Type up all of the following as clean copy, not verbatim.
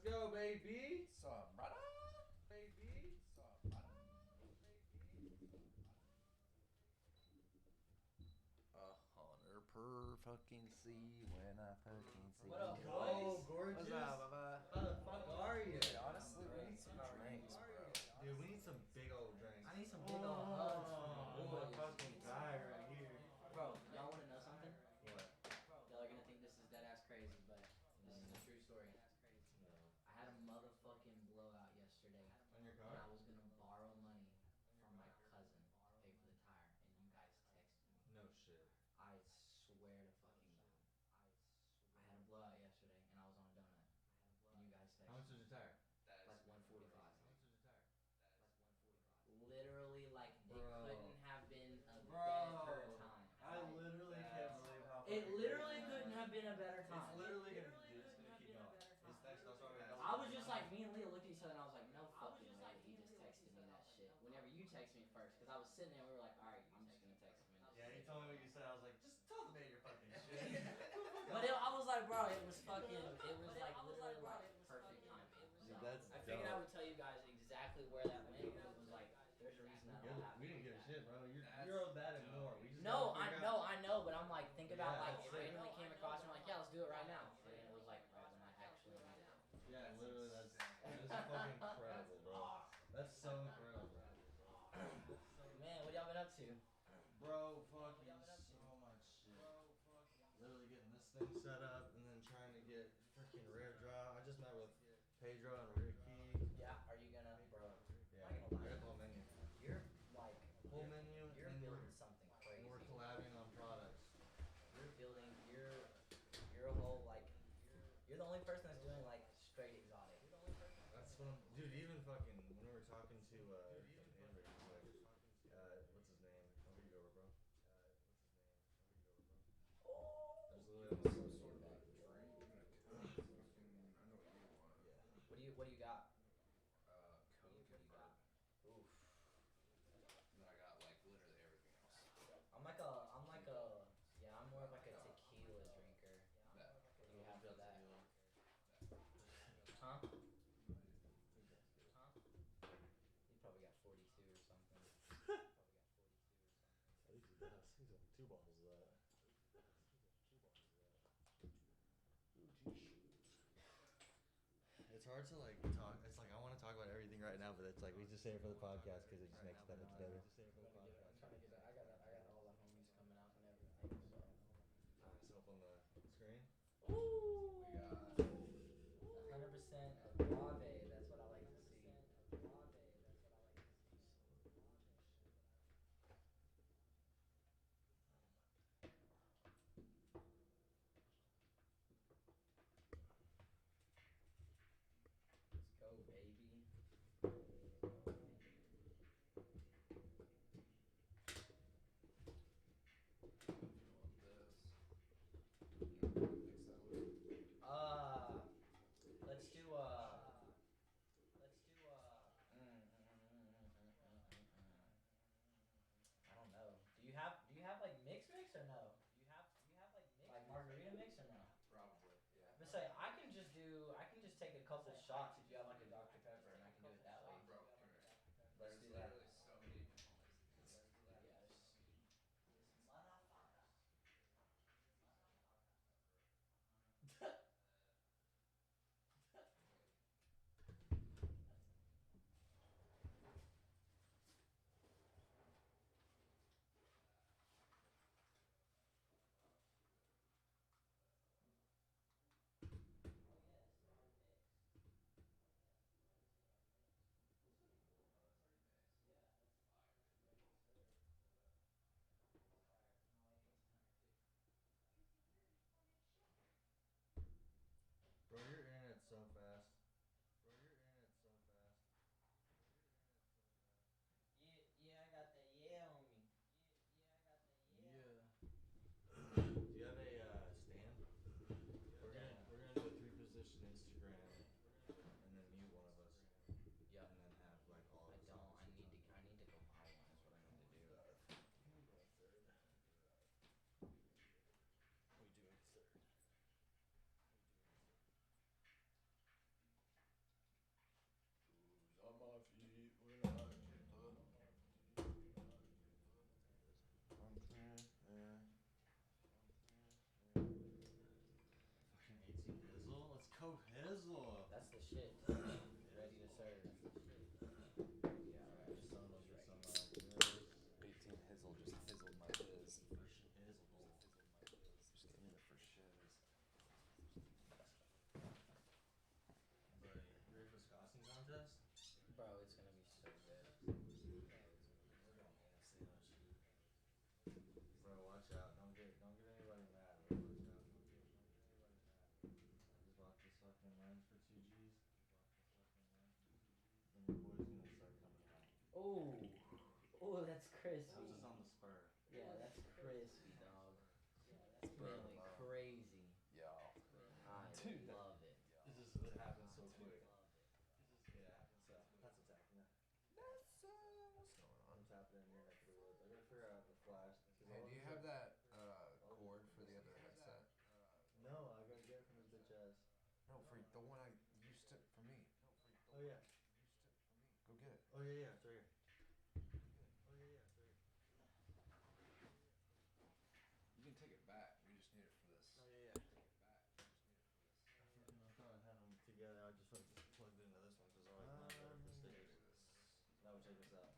go, baby. Some brother. Baby. Some brother. A hunter per fucking see when I fucking see. What up, you. boys? Gorgeous. What's up, Baba? How the fuck are you? Dude, honestly, we need some drinks, bro. Dude, we need some big old drinks. I need some big old hugs from the my boys. fucking guy right here. Bro, y'all want to know something? What? Y'all are gonna think this is dead ass crazy, but this is a true story. No. I had a motherfucking blowout yesterday, On your and I car? was gonna borrow money from my cousin to pay for the tire, and you guys texted me. No shit. I swear to fucking God. I had a blowout yesterday, and I was on a donut, and you guys texted How much was me. your tire? Like 145. How much was your tire? Literally, like, it Bro. couldn't have been a Bro. better time. I literally can't believe how It fucking literally crazy couldn't that have been a better is. time. It's literally gonna, dude, it's gonna keep going. It's next, that's why we have. I was just like, me and Leah looked at each other and I was like, no fucking way he just texted me that shit. Whenever you texted me first, because I was sitting there and we were like, alright, I'm just gonna text him. Yeah, he told me what you said. I was like, just tell the man you're fucking shit. But I was like, bro, it was fucking, it was like literally like perfect timing. So That's I figured I dope. would tell you guys exactly where that went because it was like, there's a reason that all happened. We didn't give a shit, bro. You're owed that and more. We just No, gotta figure out- I know, but I'm like, think about Yeah, like, that's it it. randomly came across and I'm like, yeah, let's do it right now. And it was like, right when I actually need it. Yeah, literally, that's fucking incredible, bro. That's so incredible, bro. Man, what y'all been up to? Bro, fucking so much shit. Literally getting this thing set up and then trying to get freaking rare draw. I just met with Pedro and Ricky. Yeah, are you gonna, bro? Yeah, I'm I not gonna got lie. the whole menu. You're like, Whole menu, you're and building something and crazy. we're collabing on products. You're building, you're a whole like, you're the only person that's doing like straight exotic. That's fun. Dude, even fucking, when we were talking to, Andrew, he's like, what's his name? How you over, bro? There's literally some sort of like drink. I know what you want. yeah. What do you got? Coke and bourbon. Oof. And then I got like literally everything else. I'm like a, yeah, I'm more of like a tequila drinker. That. Do you have that? Huh? Huh? He probably got 42 or something. I think he does. He's got 2 bottles of that. It's hard to like talk. It's like I want to talk about everything right now, but it's like we just say it for the podcast because it just makes it that much better. I'm trying to get that. I got all the homies coming out and everything. So. Just up on the screen. Ooh. We got 100% agave. That's what I like to see. Let's go, baby. this. Mix that with. Let's do I don't know. Do you have like mix or no? Like margarita mix or no? Probably, yeah. But say I can just take a couple shots if you have like a Dr. Pepper and I can do it that way. Bro, Let's there's do that. literally so many different ways. Yo, Hizzle. That's the shit. Ready to serve. Yeah, right. Just some of get some Grills. 18 Hizzle just hizzled my biz. For Hizzle. Just gave me the for shiz. Buddy, you ready for the Wisconsin contest? Bro, it's gonna be so good. We're going ham sandwich. Bro, watch out. Don't get anybody mad. Bro. Watch out. I just bought this fucking lens for 2 Gs. And your boy's gonna start coming out. Oh, oh, that's crispy. That was just on the spur. Yeah, that's crispy, dog. That's Spur of the really moment. crazy. Yo. I Dude, love it. It happens so quick. Yeah, so that's what's happening. What's going on? What's happening in your neck of the woods? I gotta figure out the flash. Hey, do you have that cord for the other headset? No, I gotta get it from his bitch ass. No, for the one I used to for me. Oh yeah. Go get it. Oh yeah, it's right here. You can take it back. We just need it for this. Oh yeah. I thought I had them together. I just plugged it into this one because I always remember the stickers. Now we check this out.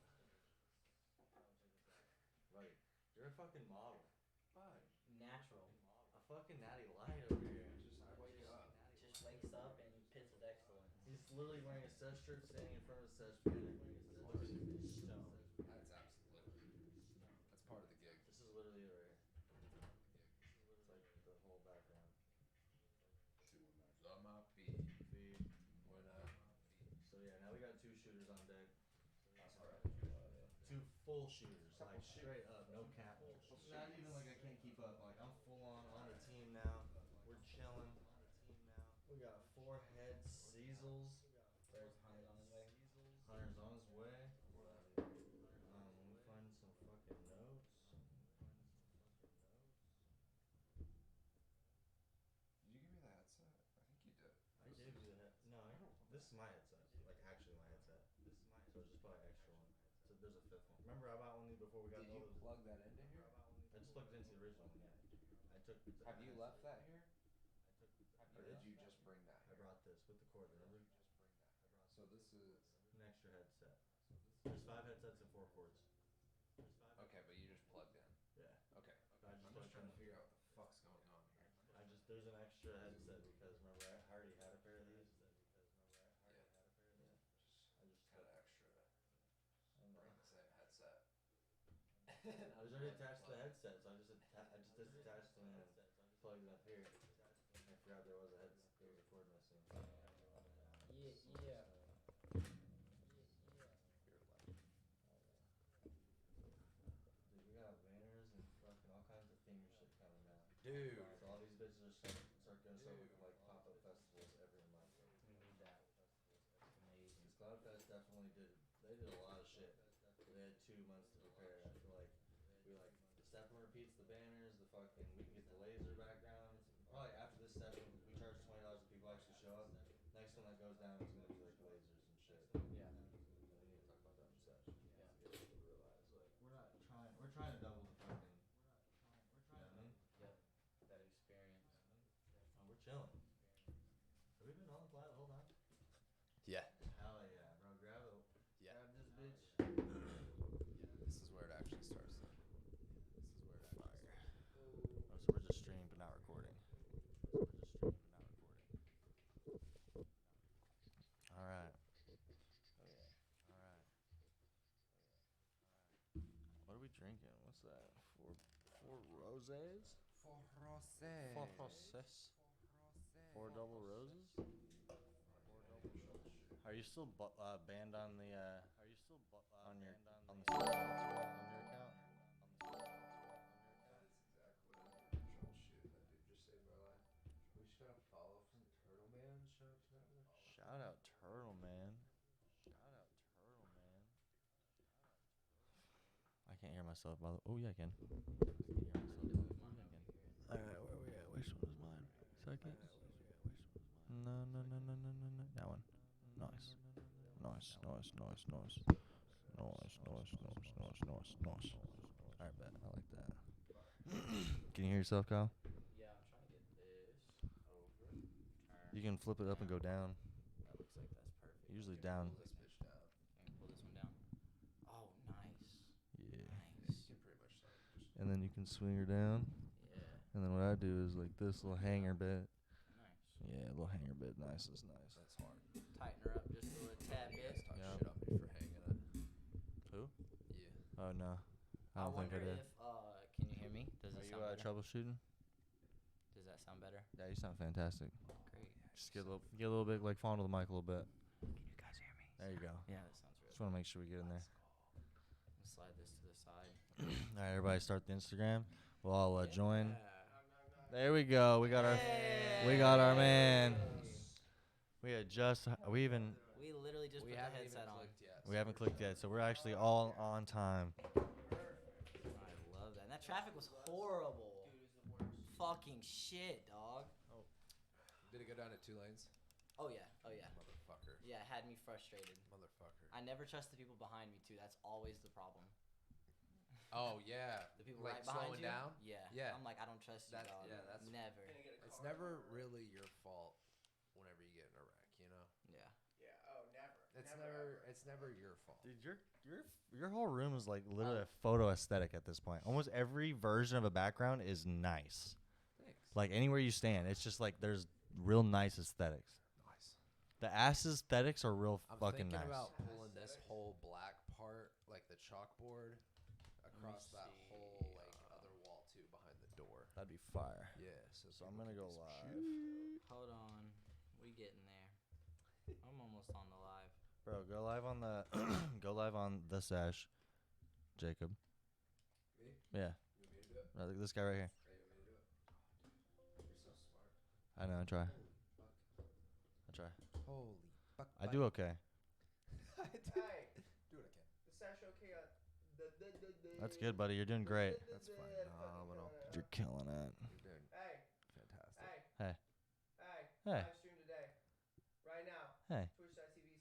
Right, you're a fucking model. Bye. Natural. A fucking natty light over here. I wake up. Just wakes up and pits with excellence. He's literally wearing a Sesh shirt, standing in front of a Sesh banner. Stone. That's absolutely. That's part of the gig. This is literally it right here. It's like the whole background. Shoes on my feet. Feed. When I. So yeah, now we got 2 shooters on deck. That's alright. 2 full shooters, like straight up, no cap. Not even like I can't keep up. Like I'm full on the team now. We're chilling. We got 4 head Seasels. There's Hunter's on his way. Hunter's on his way. Let me find some fucking notes. Did you give me the headset? I think you did. I gave you the head. No, this is my headset. Like actually my headset. So it's just probably extra one. So there's a 5th one. Remember I bought one before we got Did all you those. plug that into here? I just plugged it into the original one. Yeah. I took. Have you left that here? Or Yeah. did you just bring that I here? brought this with the cord. Remember? So this is. An extra headset. There's 5 headsets and 4 cords. Okay, but you just plugged in. Yeah. Okay. I I'm just trying to figure out what the fuck's going on here. There's an extra headset because remember I already had a pair of these. Yeah. I just Kind of extra. I don't know. Bring the same headset. It was already attached to the headset, so I just disattached them and plugged it up here. I forgot there was a cord missing. Yeah. Dude, we got banners and fucking all kinds of theme shit coming out. Dude. So all these bitches are start looking like pop-up festivals every month. We need that. Amazing. Because Cloudfest definitely they did a lot of shit. They had 2 months to prepare. I feel like the step one repeats the banners, we can get the laser backgrounds. Probably after this step, we charge $20 if people actually show up. Next one that goes down is gonna be like lasers and shit. Yeah. We need to talk about that in Sesh. Yeah. People realize like we're trying to double the fucking. You know what I mean? Yep. That experience. Oh, we're chilling. Have we been on the fly the whole time? Yeah. Hell yeah, bro. Grab this bitch. This is where it actually starts. Fire. Oh, so we're just streaming but not recording. Alright. What are we drinking? What's that? Four roses? For rosé. 4 roses? 4 double roses? Are you still banned on the on your account? That's exactly what I did. That dude just saved my life. We just got a follow from Turtle Man. Shout out Turtle Man. I can't hear myself by the. Oh yeah, I can. Alright, where are we at? Which one is mine? Second? No. That one. Nice. Alright, bet. I like that. Can you hear yourself, Kyle? Yeah, I'm trying to get this over. Turn. You can flip it up and go down. That looks like that's perfect. Usually You can down. pull this bitch down. Can we pull this one down? Oh, nice. Yeah. You Nice. can pretty much just. And then you can swing her down. Yeah. And then what I do is like this little hanger bit. Nice. Yeah, a little hanger bit. Nice is nice. That's hard. Tighten her up just a little tad You bit. guys talk Yeah. shit on me for hanging it. Who? Yeah. Oh no, I don't think I wonder did. if can you hear me? Does Are it you sound better? troubleshooting? Does that sound better? Yeah, you sound fantastic. Great. Just get a little bit like fondle the mic a little bit. Can you guys hear me? There you go. Yeah, that sounds real. Just want to make sure we get in there. Let's slide this to the side. All right, everybody, start the Instagram. We'll all Yeah. join. There we go. We got our man. We literally just We put the haven't headset even on. clicked yet. We haven't clicked yet, so we're actually all on time. I love that. And that traffic was horrible. Fucking shit, dog. Did it go down to 2 lanes? Oh yeah. Motherfucker. Yeah, it had me frustrated. Motherfucker. I never trust the people behind me too. That's always the problem. Oh yeah. The people like right behind slowing you. down? Yeah. Yeah. I'm like, I don't trust you, That's- dog. yeah, that's- never. It's never really your fault whenever you get in a wreck, you know? Yeah. Yeah. Oh, never. It's never your fault. Dude, your whole room is like literally a photo aesthetic at this point. Almost every version of a background is nice. Thanks. Like anywhere you stand, it's just like there's real nice aesthetics. Nice. The ass aesthetics are real I'm fucking thinking nice. about pulling this whole black part, like the chalkboard, across that see. whole like other wall too, behind the door. That'd be fire. Yeah. So I'm gonna go live. Hold on. We getting there. I'm almost on the live. Bro, go live on the the Sesh. Jacob. Me? Yeah. You want me to do it? This guy right here. Hey, you want me to do it? You're so smart. I know, I try. Holy fuck. I try. Holy fuck. I do okay. Hey, Do what I can. the Sesh okay on That's good, buddy. You're doing great. That's phenomenal. You're killing it. You're doing Hey, fantastic. hey, Hey. hey, Hey. live stream today, right now. Hey. Twitch.tv.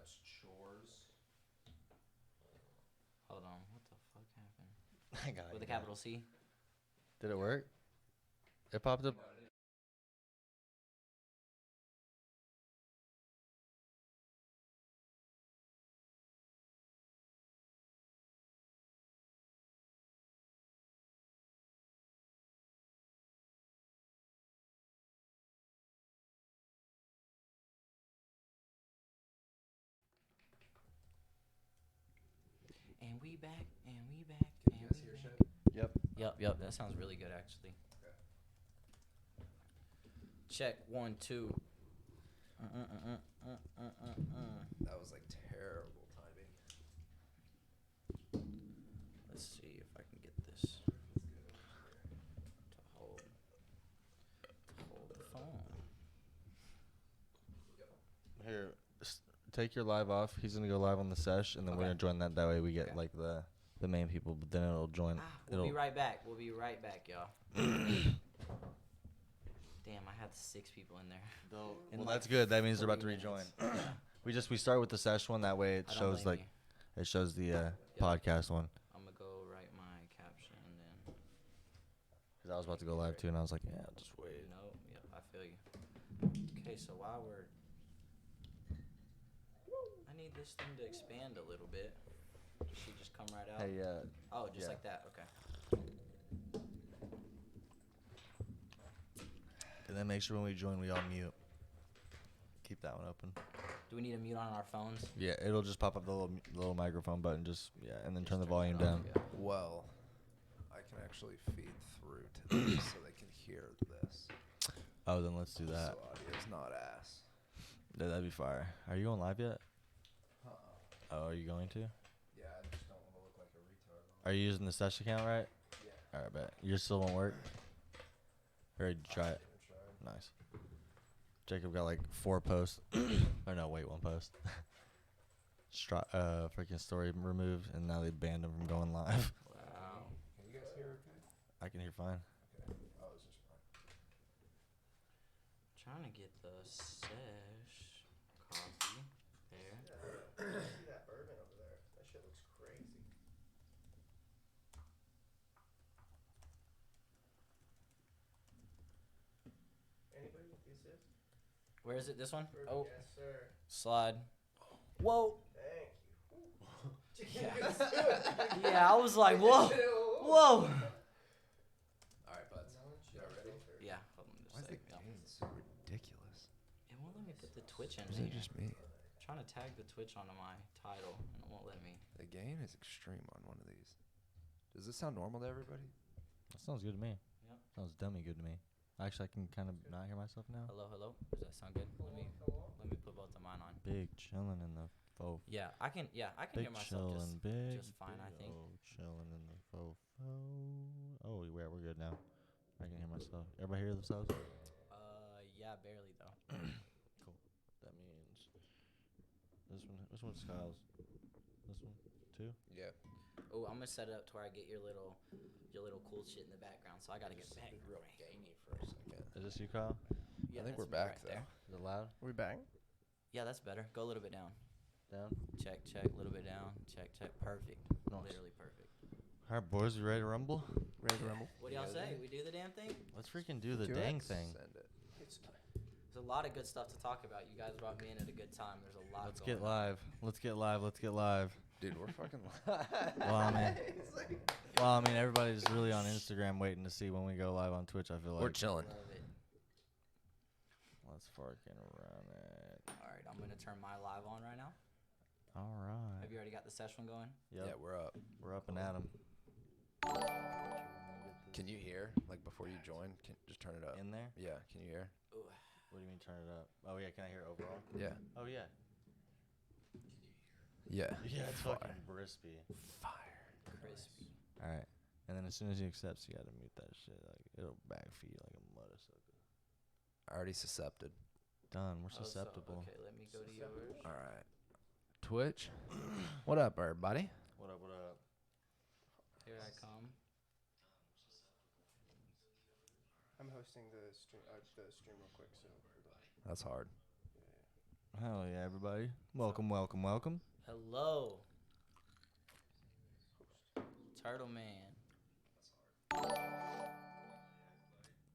It's chores. Hold on. What the fuck happened? I got With you. a capital C? Did it work? It popped up. And we back. And we back. Can And you guys we hear back. shit? Yep. Yep. That sounds really good, actually. Okay. Check 1, 2. That was like terrible timing. Let's see if I can get take your live off. He's gonna go live on the sesh, and then we're Okay. gonna join that. That way we get Okay. like the main people, but then it'll join. We'll it'll be right back. We'll be right back, y'all. Damn, I had 6 people in there. Well, In that's good. That means they're about to 3 rejoin. minutes. We start with the sesh one. That way it I don't shows blame like you. it shows the podcast one. I'm gonna go write my caption and then. Cause I was about to go live too, and I was like, yeah, just wait. No, yep, I feel you. Okay, so while we're. I need this thing to expand a little bit. Does she just come right out? Hey, Oh, just yeah. like that. Okay. and then make sure when we join, we all mute. Keep that one open. Do we need a mute on our phones? Yeah, it'll just pop up the little microphone button. Just and then turn the Just volume it off, down. yeah. Well, I can actually feed through to this so they can hear this. Oh, then let's do that. So audio's not ass. Yeah, that'd be fire. Are you going live yet? Oh, are you going to? Yeah, I just don't want to look like a retard. Are you using the Sesh account, right? Yeah. Alright, bet. Yours still won't work? Or did you try it? Nice. Jacob got like 4 posts. Or no, wait, 1 post. Freaking story removed, and now they banned him from going live. Wow. Can you guys hear okay? I can hear fine. Okay. Oh, it's just fine. Trying to get the Sesh coffee there. See that bourbon over there? That shit looks crazy. Anybody? This is? Where is it? This one? Bourbon, Oh, yes, sir. slide. Whoa. Thank you. Yeah. Yeah, I was like, whoa. Whoa. Alright, buds. Y'all ready? Yeah. Hold on, Why is the yeah. gain so ridiculous? It won't let me put the Twitch in Is it here. just me? I'm trying to tag the Twitch onto my title, and it won't let me. The gain is extreme on one of these. Does this sound normal to everybody? That sounds good to me. Yep. Sounds dummy good to me. Actually, I can kind of not hear myself now. Hello, hello. Does that sound good? Let me put both of mine on. Big chillin' in the faux. Yeah, I can. Yeah, I can Big hear myself chillin', big. just fine, I think. Chillin' in the faux. Oh, yeah, we're good now. I can hear myself. Everybody hear themselves? Yeah, barely though. Cool. That means this one's Kyle's. This one too. Yeah. Oh, I'm gonna set it up to where I get your little cool shit in the background. So I gotta get back. real gainy for a second. Is this you, Kyle? Yeah, I think that's we're me back right there. Is it loud? We bang? Yeah, that's better. Go a little bit down. Down. Check, check. A little bit down. Check, check. Perfect. Nice. Literally perfect. All right, boys, you ready to rumble? Ready to rumble? What do y'all say? We do the damn thing? Let's freaking do the Do dang it. thing. Send it. There's a lot of good stuff to talk about. You guys brought me in at a good time. There's a lot Let's going get on. live. Let's get live. Let's get live. Dude, we're fucking live. Well, I mean, everybody's really on Instagram waiting to see when we go live on Twitch. I feel like. We're chilling. Love it. Let's fucking run it. All right, I'm gonna turn my live on right now. All right. Have you already got the session going? Yep. Yeah, we're up. We're up and at 'em. Can you hear? Like before you join, just turn it up. In there? Yeah, can you hear? Ooh. What do you mean turn it up? Oh yeah, can I hear it overall? Yeah. Oh yeah. Yeah. Yeah, it's Fire. fucking crispy. Fire. Crispy. All right. And then as soon as he accepts, you gotta mute that shit. Like it'll backfeed like a mother sucker. Already suscepted. Done. We're Oh, so- susceptible. okay, let me go to yours. All right. Twitch. What up, everybody? What up? What up? Here I come. I'm hosting the stream real quick, so hold on. That's hard. Hell yeah, everybody. Welcome, welcome, welcome. Hello. Turtle Man.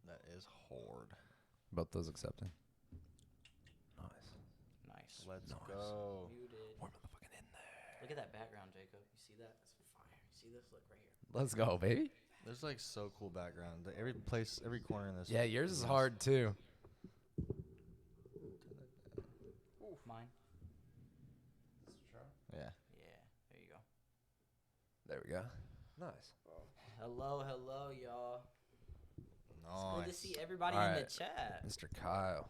That is hard. Both those accepting. Nice. Nice. Let's Nice. go. Muted. We're motherfucking in there. Look at that background, Jacob. You see that? That's fire. You see this? Look right here. Let's go, baby. There's like so cool background. Every place, every corner in this. Yeah, yours is hard too. Mine. Yeah. Yeah. There you go. There we go. Nice. Hello, hello, y'all. Nice. It's good to see everybody in Alright. the chat. Mr. Kyle.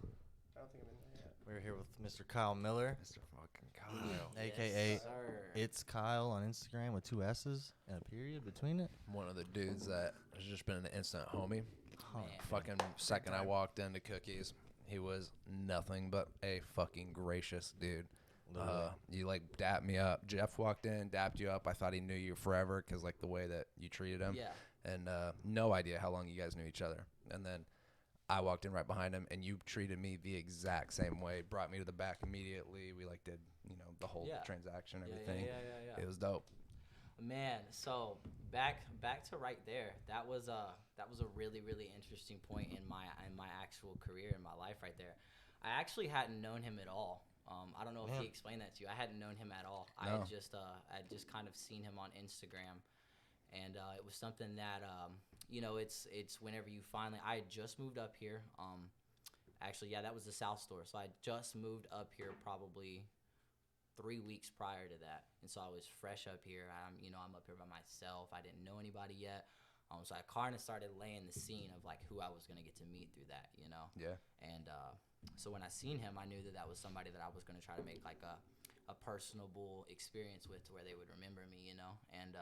I don't think I'm in there yet. We're here with Mr. Kyle Miller, Mr. fucking Kyle. AKA Yes, sir. It's Kyle on Instagram with 2 S's and a period between it. One of the dudes that has just been an instant homie. Huh. Man. Fucking second I walked into Cookies, he was nothing but a fucking gracious dude. Literally. You like dapped me up. Jeff walked in, dapped you up. I thought he knew you forever because like the way that you treated him. Yeah. And no idea how long you guys knew each other. And then I walked in right behind him, and you treated me the exact same way. Brought me to the back immediately. We like did the whole transaction, everything. Yeah. It was dope. Man, so back to right there. That was a really interesting point in my actual career in my life right there. I actually hadn't known him at all. I don't know if he explained that to you. I hadn't known him at all. No. I had just kind of seen him on Instagram, and it was something that it's whenever you finally. I had just moved up here. Actually, that was the South Store. So I just moved up here probably 3 weeks prior to that, and so I was fresh up here. I'm up here by myself. I didn't know anybody yet. So I kind of started laying the scene of like who I was gonna get to meet through that, Yeah. And so when I seen him, I knew that was somebody that I was gonna try to make like a personable experience with, to where they would remember me, And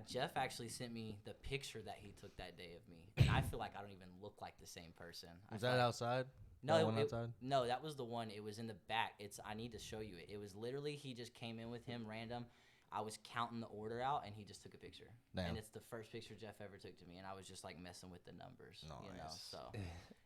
Jeff actually sent me the picture that he took that day of me, and I feel like I don't even look like the same person. Was that outside? No, outside? No, that was the one. It was in the back. I need to show you it. It was literally, he just came in with him random. I was counting the order out, and he just took a picture. Damn. And it's the first picture Jeff ever took to me, and I was just like messing with the numbers, So,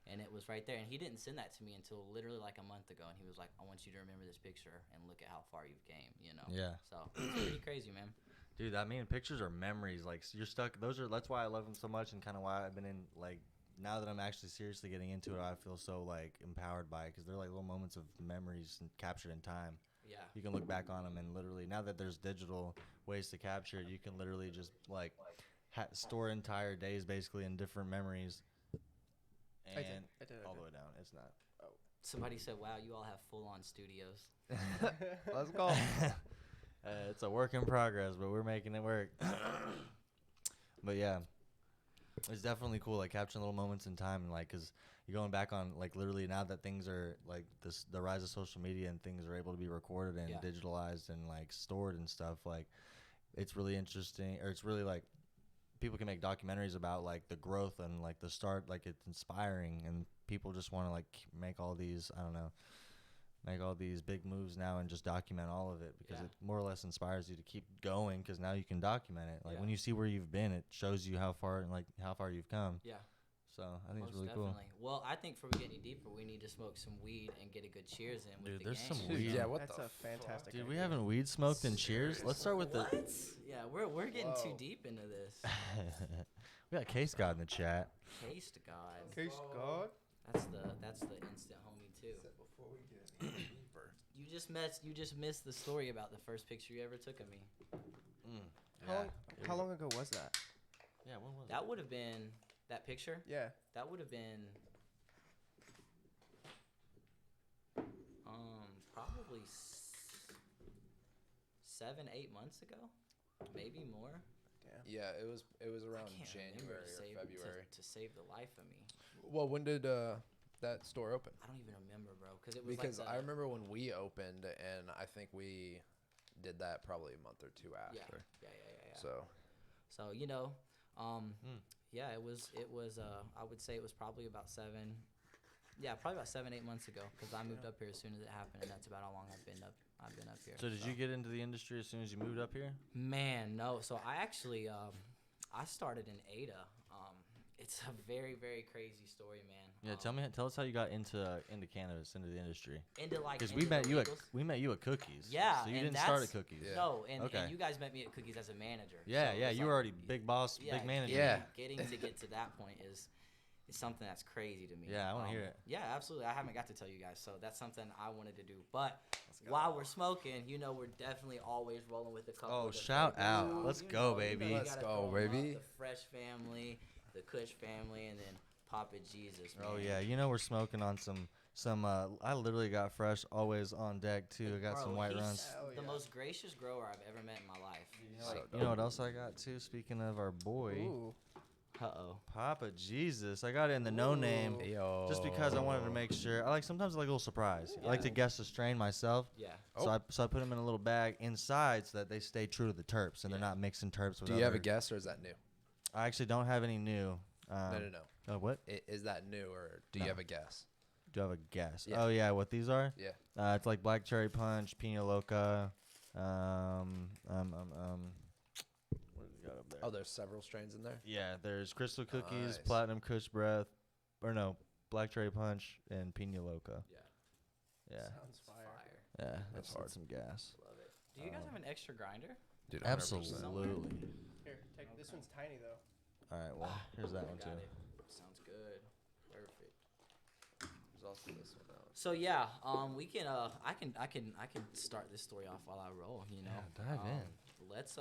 and it was right there. And he didn't send that to me until literally like a month ago, and he was like, "I want you to remember this picture and look at how far you've came," Yeah. So it's pretty crazy, man. Dude, pictures are memories. Like, you're stuck. That's why I love them so much, and kind of why I've been in, like, now that I'm actually seriously getting into it, I feel so, like, empowered by it, because they're, like, little moments of memories captured in time. Yeah. You can look back on them, and literally, now that there's digital ways to capture it, you can literally just, like, store entire days, basically, in different memories. And I did. all the way down. It's not. Somebody said, "Wow, you all have full-on studios." Let's go. It's a work in progress, but we're making it work. But yeah, it's definitely cool, like capturing little moments in time, and like, cause you're going back on, like, literally now that things are like the rise of social media and things are able to be recorded and digitalized and like stored and stuff. Like, it's really interesting, or it's really like people can make documentaries about like the growth and like the start. Like, it's inspiring, and people just want to like make all these, make all these big moves now and just document all of it, because it more or less inspires you to keep going, because now you can document it. Like, when you see where you've been, it shows you how far you've come. Yeah. So I think Most it's really definitely. cool. Well, I think for we get any deeper, we need to smoke some weed and get a good cheers in with Dude, the there's gang. some weed. Yeah, what That's the a fantastic Dude, idea. we haven't weed smoked in cheers. Let's start with What? Yeah, we're getting too Whoa. deep into this. we got Case God in the chat. Taste God. Case God. That's the instant homie too. Before we get any deeper. You just missed the story about the first picture you ever took of me. How long ago was that? Yeah, when was That would have been that picture. Yeah. That would have been probably 7-8 months ago, maybe more. Damn. Yeah, it was around I can't January remember or February. to save the life of me. Well, when did that store open? I don't even remember, bro, because it was Because like I remember when we opened, and I think we did that probably a month or two after. Yeah. So Yeah, it was. I would say it was probably about 7, 8 months ago, because I moved up here as soon as it happened, and that's about how long I've been up here. So did you get into the industry as soon as you moved up here? Man, no. So I actually I started in Ada. It's a very, very crazy story, man. Yeah, tell us how you got into cannabis, into the industry. Because we met you at Cookies. Yeah, So you and didn't start that's- at Cookies. Yeah. No, and Okay. you guys met me at Cookies as a manager. Yeah, so it yeah, was you were like- already big boss, big manager. Yeah. Getting to get to that point is something that's crazy to me. Yeah, I wanna hear it. Yeah, absolutely. I haven't got to tell you guys, so that's something I wanted to do. But while we're smoking, we're definitely always rolling with a couple. Oh, of the shout flavors. out. Let's go, baby. You Let's gotta go, throw 'em up, baby. The Fresh family, the Kush family, and then Papa Jesus. Oh man. yeah, we're smoking on some. I literally got Fresh always on deck too. I got Bro, some white he's runs. Hell the yeah. most gracious grower I've ever met in my life. You know what else I got too? Speaking of our boy, Ooh. Uh-oh. Papa Jesus. I got it in the no name. Ooh. Yo. Just because I wanted to make sure. Sometimes I like a little surprise. I like to guess the strain myself. Yeah. So I put them in a little bag inside so that they stay true to the terps and they're not mixing terps with Do you have a other- guess, or is that new? I actually don't have any new. No. Oh, what? Is that new, or do you No. have a guess? Do you have a guess? Yeah. Oh yeah, what these are? Yeah. It's like black cherry punch, pina loca. What do we got up there? Oh, there's several strains in there. Yeah, there's crystal cookies, Nice. platinum kush breath, or no, black cherry punch and pina loca. Yeah. Yeah, Sounds fire. yeah, That's that's hard. some gas. Love it. Do you guys have an extra grinder? Dude, 100%. Absolutely. Here, take this one's tiny though. All right, well, here's that one Got too. it. Sounds good. Perfect. There's also this one out. So yeah, we can. I can start this story off while I roll. You know. Yeah, dive in. Let's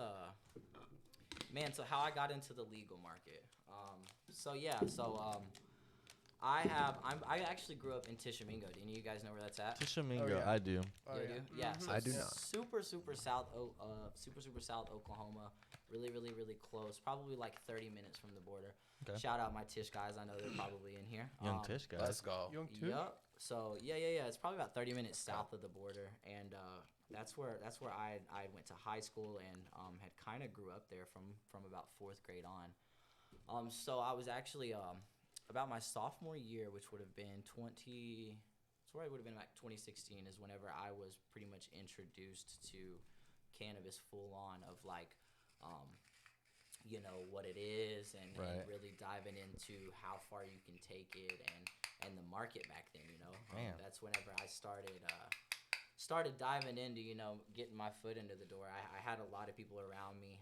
man. So how I got into the legal market. I actually grew up in Tishomingo. Do any of you guys know where that's at? Tishomingo, Oh, yeah. I do. Oh, You yeah. do? Yeah. Mhm. So I do not. Super south. Super south Oklahoma. Really close. Probably like 30 minutes from the border. Okay. Shout out my Tish guys. I know they're probably in here. Young Tish guys. Let's go. Young too. Yep. So yeah. It's probably about 30 minutes south of the border, and that's where I went to high school and had kind of grew up there from about 4th grade on. So I was actually about my sophomore year, which would have been 2016, is whenever I was pretty much introduced to cannabis full on, of like, you know, what it is and really diving into how far you can take it and the market back then, you know. That's whenever I started diving into, you know, getting my foot into the door. I had a lot of people around me.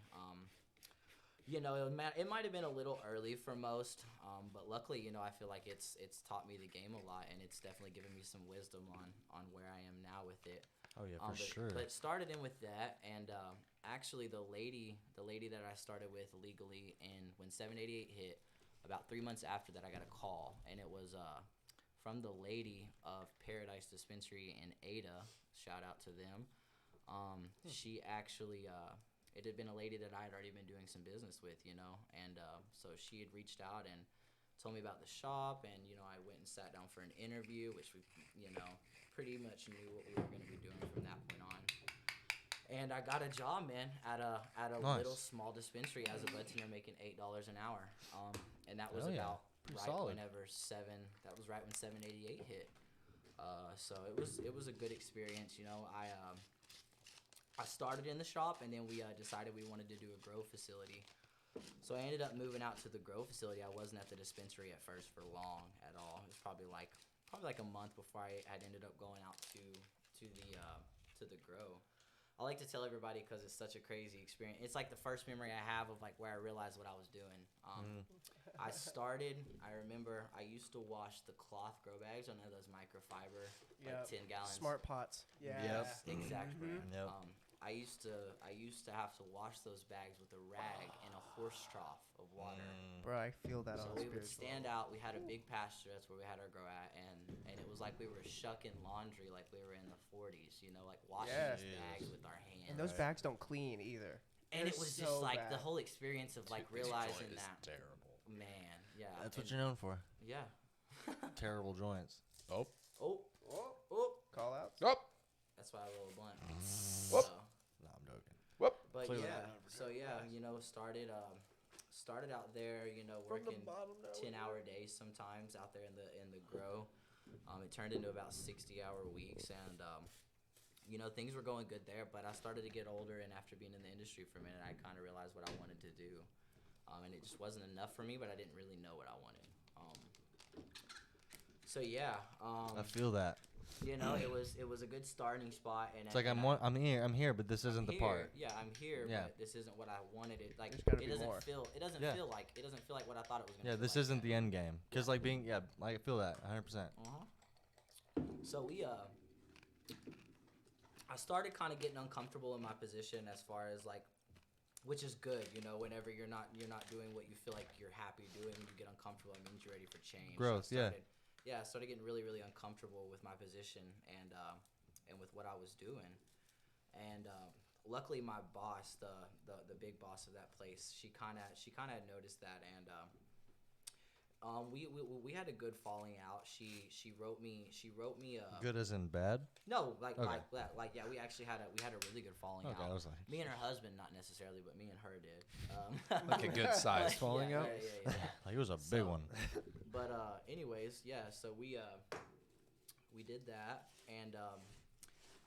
You know, it might have been a little early for most, but luckily, you know, I feel like it's taught me the game a lot, and it's definitely given me some wisdom on where I am now with it. Oh yeah, for sure. But it started in with that, and actually the lady that I started with legally, and when 788 hit, about 3 months after that, I got a call, and it was from the lady of Paradise Dispensary in Ada. Shout out to them. She actually. It had been a lady that I had already been doing some business with, you know, and so she had reached out and told me about the shop, and, you know, I went and sat down for an interview, which we, you know, pretty much knew what we were going to be doing from that point on. And I got a job, man, at a Nice. little small dispensary as a bud tender, making $8 an hour, and that was Hell yeah. about Pretty right solid. that was right when 788 hit. So it was a good experience, you know. I started in the shop, and then we decided we wanted to do a grow facility. So I ended up moving out to the grow facility. I wasn't at the dispensary at first for long at all. It was probably like a month before I had ended up going out to the grow. I like to tell everybody because it's such a crazy experience. It's like the first memory I have of like where I realized what I was doing. I remember I used to wash the cloth grow bags. I know those microfiber, like 10 gallons. Smart pots. Yeah. Yes, exact brand. Yep. I used to have to wash those bags with a rag in a horse trough of water. Bro, I feel that So on we the would spiritual. stand out. We had a big pasture. That's where we had our grow at, and it was like we were shucking laundry, like we were in the 40s. You know, like washing Yeah. these bags with our hands. And those bags don't clean either. And They're it was so just like the bad. whole experience of like realizing Joint is that, terrible. man, yeah. That's what and- you're known for. Yeah. Terrible joints. Oh. Oh, Oh, oh. call outs. Oh. That's why I roll a blunt. Whoop. So, No, I'm joking. but Clearly yeah, not. so yeah, you know, started out there, you know, working 10-hour days sometimes out there in the grow. It turned into about 60-hour weeks, and you know, things were going good there. But I started to get older, and after being in the industry for a minute, I kind of realized what I wanted to do, and it just wasn't enough for me. But I didn't really know what I wanted. So yeah, I feel that. you know, it was a good starting spot, and It's like I'm here, but this isn't the here, part. Yeah, I'm here, Yeah. but this isn't what I wanted. It like There's gotta it be doesn't more. feel it doesn't Yeah. feel like what I thought it was gonna. Yeah, feel this like. isn't the end game. Cause like being like I feel that 100%. So I started kind of getting uncomfortable in my position as far as like, which is good, you know. Whenever you're not doing what you feel like you're happy doing, when you get uncomfortable, it means you're ready for change. Growth, So I started getting really uncomfortable with my position and with what I was doing, and luckily my boss, the big boss of that place, she kind of had noticed that, and we had a good falling out. She wrote me Good as in bad. no, like Okay. like that. Like yeah, we actually had a really good falling Okay, out. I was like, Me and her husband, not necessarily, but me and her did. Like a good size falling out? Yeah. like it was a big So- one. But anyways, yeah. So we we did that, and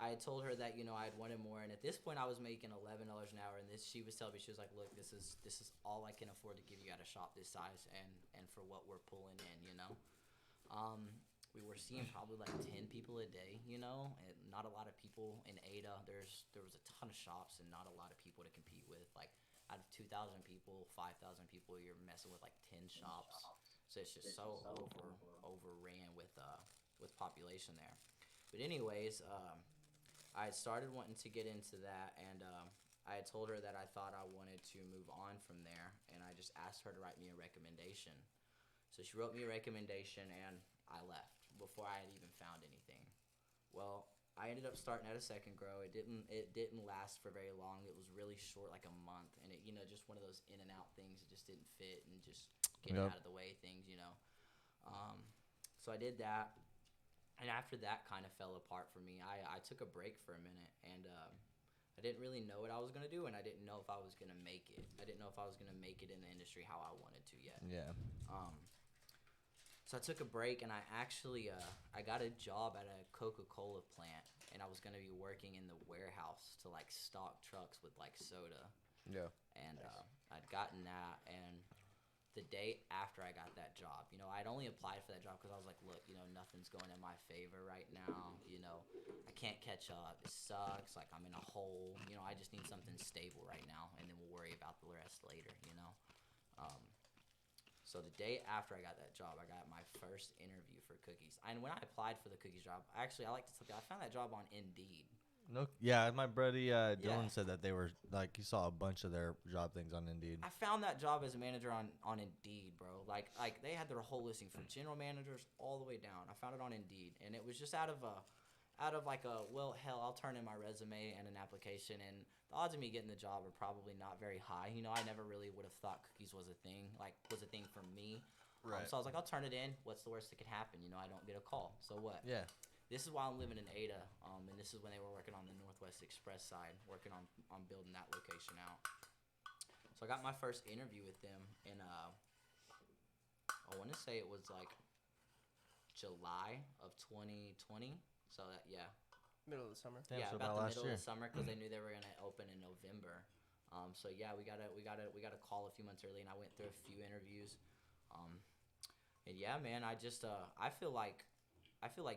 I had told her that I had wanted more, and at this point I was making $11 an hour, and she was telling me, she was like, look, this is all I can afford to give you at a shop this size, and for what we're pulling in. We were seeing probably like 10 people a day, and not a lot of people in Ada. There was a ton of shops and not a lot of people to compete with. Like out of 2,000 people, 5,000 people, you're messing with like 10 shops. So it's just so overran with population there. But anyways, I had started wanting to get into that, and I had told her that I thought I wanted to move on from there, and I just asked her to write me a recommendation. So she wrote me a recommendation, and I left before I had even found anything. Well, I ended up starting at a second grow. It didn't last for very long. It was really short, like a month, and it just one of those in and out things. It just didn't fit, and just getting out of the way things. So I did that, and after that kind of fell apart for me. I took a break for a minute, and I didn't really know what I was gonna do, and I didn't know if I was gonna make it. I didn't know if I was gonna make it in the industry how I wanted to yet. Yeah. So I took a break, and I actually I got a job at a Coca-Cola plant, and I was gonna be working in the warehouse to like stock trucks with like soda. Yeah. And I'd gotten that, and the day after I got that job, I'd only applied for that job because I was like, look, nothing's going in my favor right now. I can't catch up. It sucks. Like I'm in a hole. I just need something stable right now, and then we'll worry about the rest later. So the day after I got that job, I got my first interview for Cookies. And when I applied for the Cookies job, I like to tell you, I found that job on Indeed. No, yeah, my buddy Dylan said that they were like he saw a bunch of their job things on Indeed. I found that job as a manager on Indeed, bro. Like they had their whole listing from general managers all the way down. I found it on Indeed, and it was just out of like a I'll turn in my resume and an application, and the odds of me getting the job are probably not very high. I never really would have thought Cookies was a thing for me. Right. So I was like, I'll turn it in. What's the worst that could happen? I don't get a call. So what? Yeah. This is while I'm living in Ada, and this is when they were working on the Northwest Express side, working on building that location out. So I got my first interview with them in, I want to say it was like July of 2020. So that, Middle of the summer. Damn, so about the last middle year. of the summer, because they knew they were gonna open in November. So yeah, we got a call a few months early, and I went through a few interviews. And yeah, man, I just I feel like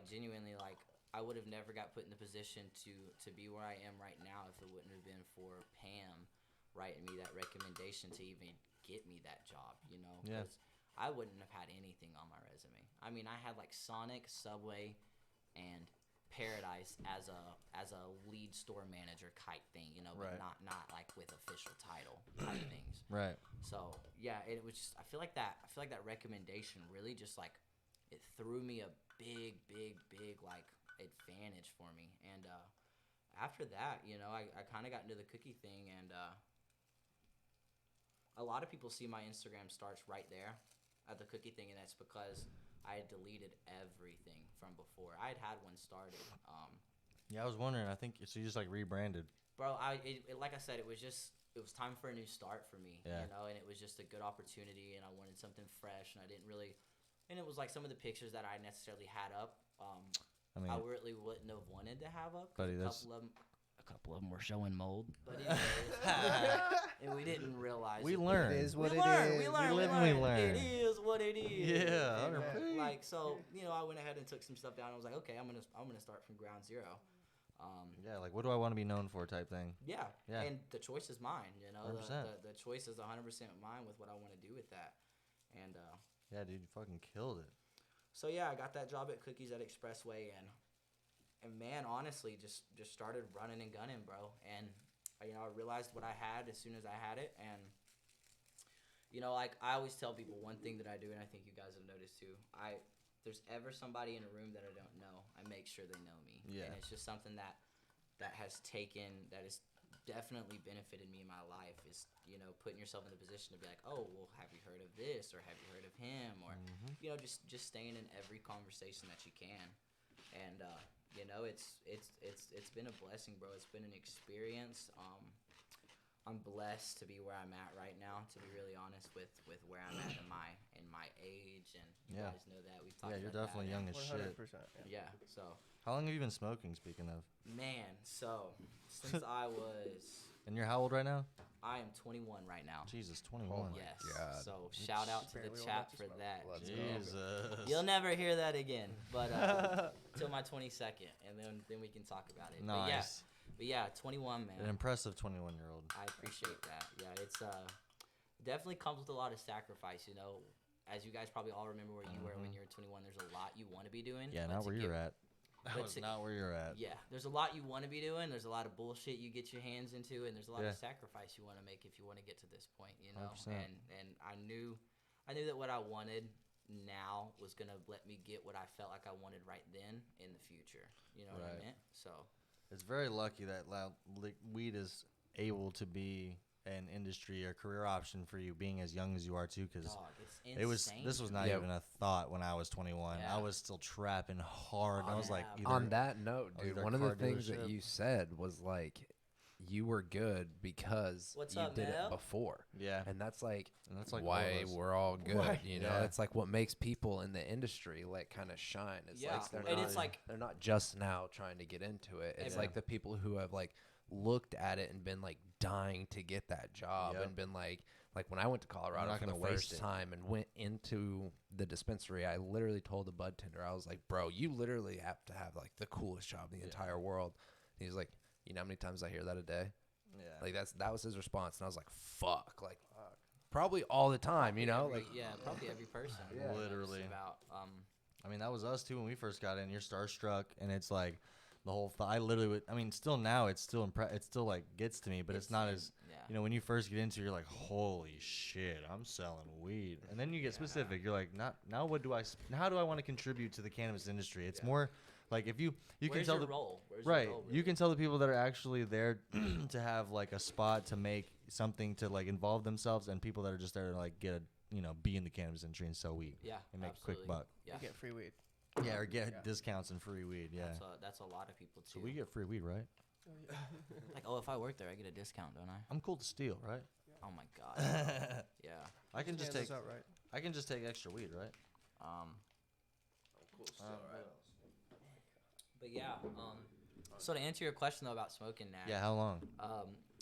genuinely like I would have never got put in the position to be where I am right now if it wouldn't have been for Pam writing me that recommendation to even get me that job. Yeah. 'Cause I wouldn't have had anything on my resume. I mean, I had like Sonic, Subway, and Paradise as a lead store manager type thing, but Right. not like with official title type things. Right. So yeah, it was just I feel like that recommendation really just like it threw me a big like advantage for me. And after that, I kind of got into the cookie thing, and a lot of people see my Instagram starts right there at the cookie thing, and that's because I had deleted everything from before. I had one started. Yeah, I was wondering. I think so. You just like rebranded. Bro, like I said, it was time for a new start for me. Yeah. And it was just a good opportunity, and I wanted something fresh, and I didn't really. And it was like some of the pictures that I necessarily had up. I really wouldn't have wanted to have up. Buddy, a couple of them were showing mold. But anyways, and we didn't realize. We learned. It is what we it learned. is. We learned. We We live and we learned. learn. It is what it is. Yeah, And, 100%. like so, I went ahead and took some stuff down. I was like, okay, I'm gonna start from ground zero. Yeah, like what do I want to be known for type thing. Yeah. Yeah. And the choice is mine. 100%. The choice is 100% mine with what I want to do with that. And Yeah, dude, you fucking killed it. so yeah, I got that job at Cookies at Expressway, and man, honestly, just started running and gunning, bro. And I realized what I had as soon as I had it, and like I always tell people one thing that I do, and I think you guys have noticed too. There's ever somebody in a room that I don't know, I make sure they know me. Yeah. And it's just something that has definitely benefited me in my life is, putting yourself in the position to be like, oh, well, have you heard of this, or have you heard of him, or just staying in every conversation that you can. And it's been a blessing, bro. It's been an experience. I'm blessed to be where I'm at right now. To be really honest with where I'm at in my age, and you guys know that we've talked. Yeah, you're about definitely that. young as 100%. shit. Yeah. So. How long have you been smoking? Speaking of. Man, so since I was. And you're how old right now? I am 21 right now. Jesus, 21. Yes. God. So shout out to Barely the old chat enough to for smoke. that. Let's you know. Jesus. You'll never hear that again, but till my 22nd, and then we can talk about it. Nice. But yeah, 21, man. An impressive 21-year-old. I appreciate that. Yeah, it's definitely comes with a lot of sacrifice. You know, as you guys probably all remember where you were when you were 21. There's a lot you want to be doing. Yeah, but not to where get- you're at. That but was to- not where you're at. Yeah, there's a lot you want to be doing. There's a lot of bullshit you get your hands into, and there's a lot of sacrifice you want to make if you want to get to this point. You know, 100%. and I knew that what I wanted now was gonna let me get what I felt like I wanted right then in the future. You know what I Right. meant? So. It's very lucky that weed is able to be an industry or career option for you, being as young as you are too. Because Dog, it's insane. this was not Yeah. even a thought when I was 21. Yeah. I was still trapping hard. I was like, Yeah, either, On that note, Oh, dude, either one of the car things dealership. that you said was like you were good because What's you up, did Mel? it before. yeah, And that's like and that's like all why of us. we're all good. Why? You know, Yeah. it's like what makes people in the industry like kind of shine. It's Yeah, like they're and not, it's like- they're not just now trying to get into it. It's Yeah. like the people who have like looked at it and been like dying to get that job Yep. and been like when I went to Colorado not for the gonna waste first it. time and went into the dispensary, I literally told the bud tender, I was like, bro, you literally have to have like the coolest job in the entire world. And he's like, you know how many times I hear that a day? Yeah, Like that was his response, and I was like, fuck, like probably all the time, you know, like probably every person. Yeah. knows Literally. about I mean, that was us too when we first got in. You're starstruck, and it's like the whole. I literally would. I mean, still now, it's still it still like gets to me, but it's not as. yeah. You know, when you first get into it, you're like, holy shit, I'm selling weed. And then you get specific. You're like, now what do I, how do I want to contribute to the cannabis industry? It's more like if you can Where's tell your the, role? Where's right, your role, you can tell the people that are actually there to have like a spot to make something to like involve themselves, and people that are just there to like get a, be in the cannabis industry and sell weed. Yeah, And make absolutely. a quick buck. Yeah, You get free weed. Yeah, or get discounts and free weed. Yeah. that's a lot of people too. So we get free weed, right? like, oh, if I work there, I get a discount, don't I? I'm cool to steal, right? Oh my god. Yeah. I can just take Out right. I can just take extra weed, right? But yeah. So to answer your question though about smoking now. Yeah, how long?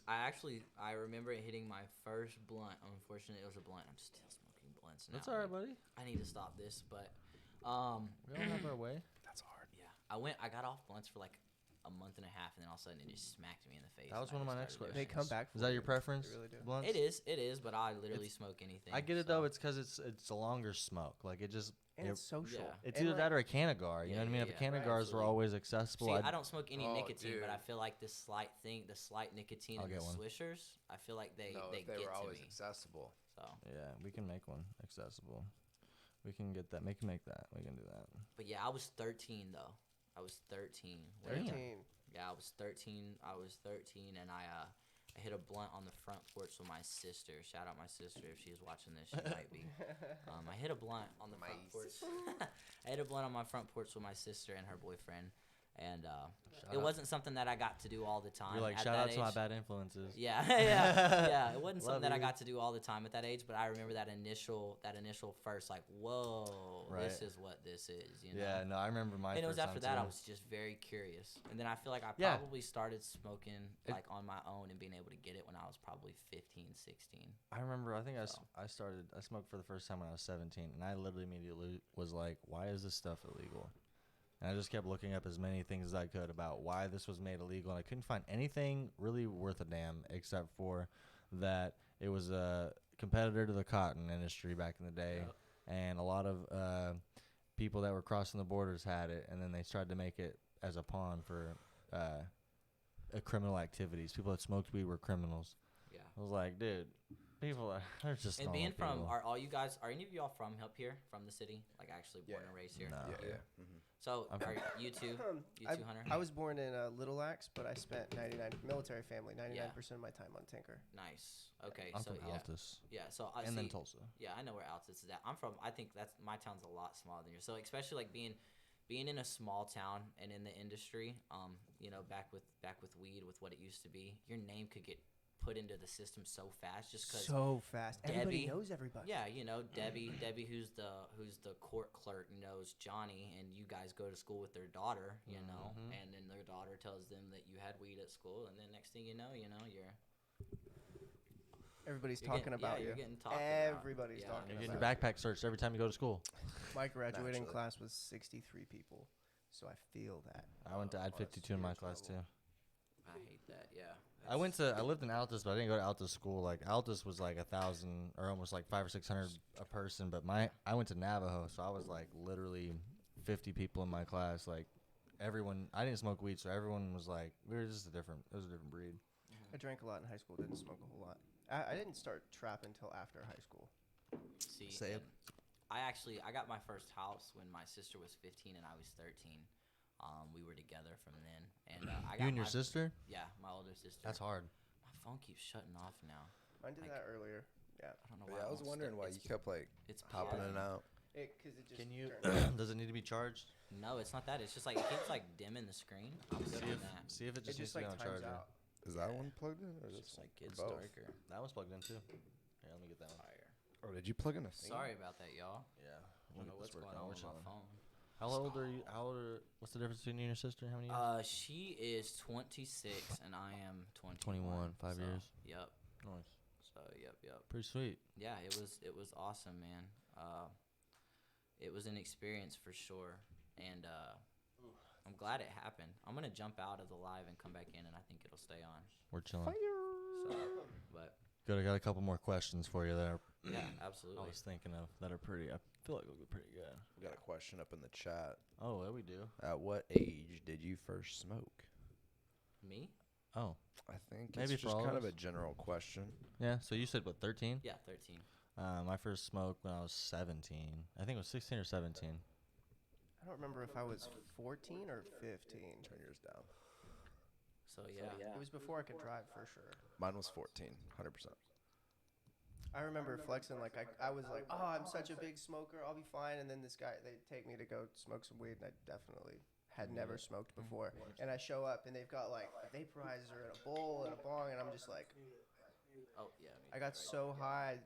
I remember it hitting my first blunt. Unfortunately, it was a blunt. I'm still smoking blunts now. That's all right, buddy. I need to stop this, but We all have our way. that's hard. yeah, I got off blunts for like a month and a half, and then all of a sudden it just smacked me in the face. That was and I one of my just next started They doing come back. Is for that you. your preference? They really do. Blunts? It is, but I literally smoke anything. I get it so- though. It's because it's a longer smoke. Like it just. And it's social. Yeah. It's And, either like, that or a Canagar. You know what I mean? If yeah, a Canagars were absolutely. always accessible, See, I'd- I don't smoke any Oh, nicotine, but I dude. feel like the slight nicotine I'll in get the one. swishers, I feel like they No, if get they were to always me. accessible. So, yeah, we can make one accessible. We can get that. Make that. We can do that. but yeah, I was 13 though. I was 13. Damn. 13. Yeah, I was 13. And I hit a blunt on the front porch with my sister. Shout out my sister if she's watching this. She might be. I hit a blunt on the front porch. I hit a blunt on my front porch with my sister and her boyfriend, and it wasn't something that I got to do all the time. You're like, at shout that out to my age. bad influences. Yeah, yeah. It wasn't Love something that I you. got to do all the time at that age, but I remember that initial first, like, whoa, this Right. is what this is, you know. Yeah, no, I remember my. And it was first after time that I too. was just very curious, and then I feel like I Yeah. probably started smoking It- like on my own and being able to get it when I was probably 15, 16. I remember. I think So. I smoked for the first time when I was 17, and I literally immediately was like, "Why is this stuff illegal?" And I just kept looking up as many things as I could about why this was made illegal, and I couldn't find anything really worth a damn except for that it was a competitor to the cotton industry back in the day, and a lot of people that were crossing the borders had it, and then they tried to make it as a pawn for criminal activities. People that smoked weed were criminals. Yeah. I was like, dude, people are just And normal being from, people. are any of y'all from up here, from the city, like actually born and raised here? No. Yeah, You? yeah. So I'm are you two, Hunter? I was born in Little Axe, but I spent 99 military family. 99% of my time on Tinker. Nice. Okay, I'm so from yeah, Altus yeah. So I and then see. Tulsa. Yeah, I know where Altus is at. I'm from. I think that's my town's a lot smaller than yours. So especially like being in a small town and in the industry, back with weed with what it used to be, your name could get put into the system so fast, just because So fast. Everybody Debbie knows everybody. Yeah, Debbie, who's the court clerk, knows Johnny, and you guys go to school with their daughter, and then their daughter tells them that you had weed at school, and then next thing you know, Everybody's talking about you. You're getting talked Everybody's about. talking You're about getting your you. backpack searched every time you go to school. My graduating Naturally. class was 63 people, so I feel that. I had 52 in my class too. I hate that. Yeah. I lived in Altus, but I didn't go to Altus school. Like Altus was like 1,000 or almost like 500 or 600 a person, but I went to Navajo, so I was like literally 50 people in my class. Like everyone, I didn't smoke weed, so everyone was like, it was a different breed. I drank a lot in high school, didn't smoke a whole lot. I didn't start trapping until after high school. See, Same. and I got my first house when my sister was 15 and I was 13. We were together from then, and I got You and your sister? Yeah, my older sister. That's hard. My phone keeps shutting off now. Mine did that earlier. Yeah. I don't know why. Yeah, I it was won't wondering start. why you kept like It's hopping in pausing. and out. Because it just Can you? turned- Does it need to be charged? No, it's not that. It's just like it keeps like dimming the screen. I'm good with that. See if it it just needs just to be like on a times charger. out. Is that one plugged in, or It's is just this like or it's both? darker. That one's plugged in too. Here, let me get that one. Fire. Oh, did you plug in a thing? Sorry about that, y'all. Yeah. I don't know what's going on with my phone. How old are you? What's the difference between you and your sister? How many years? She is 26 and I am 21. 21, 5 years. Yep. Nice. So yep. Pretty sweet. Yeah, it was awesome, man. It was an experience for sure, and I'm glad it happened. I'm gonna jump out of the live and come back in, and I think it'll stay on. We're chilling. So, but Good. I got a couple more questions for you that yeah, I absolutely. was thinking of that are pretty. I feel like will be pretty good. We got a question up in the chat. Oh, yeah, we do. At what age did you first smoke? Me? Oh, I think Maybe it's for just all kind of of us. a general question. yeah. So you said what? 13? Yeah, 13. My first smoke when I was 17. I think it was 16 or 17. I don't remember if I was 14 or 15. Turn yours down. So yeah. It was before I could drive for sure. Mine was 14, 100%. I remember flexing like I was like, oh, I'm such a big smoker, I'll be fine. And then this guy, they'd take me to go smoke some weed, and I definitely had never smoked before. And I show up, and they've got like a vaporizer and a bowl and a bong, and I'm just like, Oh yeah. I got so high.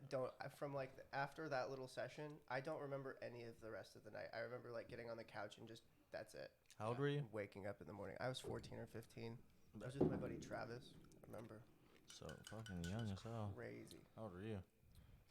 From like after that little session, I don't remember any of the rest of the night. I remember like getting on the couch and just that's it. How old were you? Waking up in the morning. I was 14 or 15. I was with my buddy Travis. I remember. So fucking young as hell. Crazy. How old were you?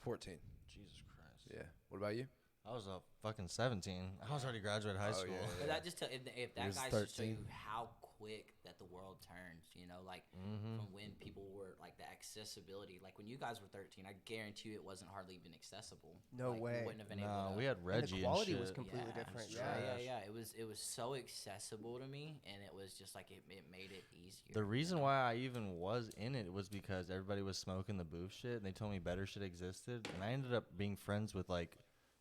14. Jesus Christ. Yeah. What about you? I was fucking 17. I was already graduated high Oh, school. yeah. But that just if that Yours guy's just show 13. you how quick that the world turns, like Mm-hmm. from when people were like the accessibility. Like when you guys were 13, I guarantee you it wasn't hardly even accessible. No Like, way. You wouldn't have been No, able to. we had And Reggie the quality and was shit. completely Yeah, different. Yeah, Yeah. yeah. It was so accessible to me, and it was just like it made it easier. The reason why I even was in it was because everybody was smoking the booth shit, and they told me better shit existed, and I ended up being friends with like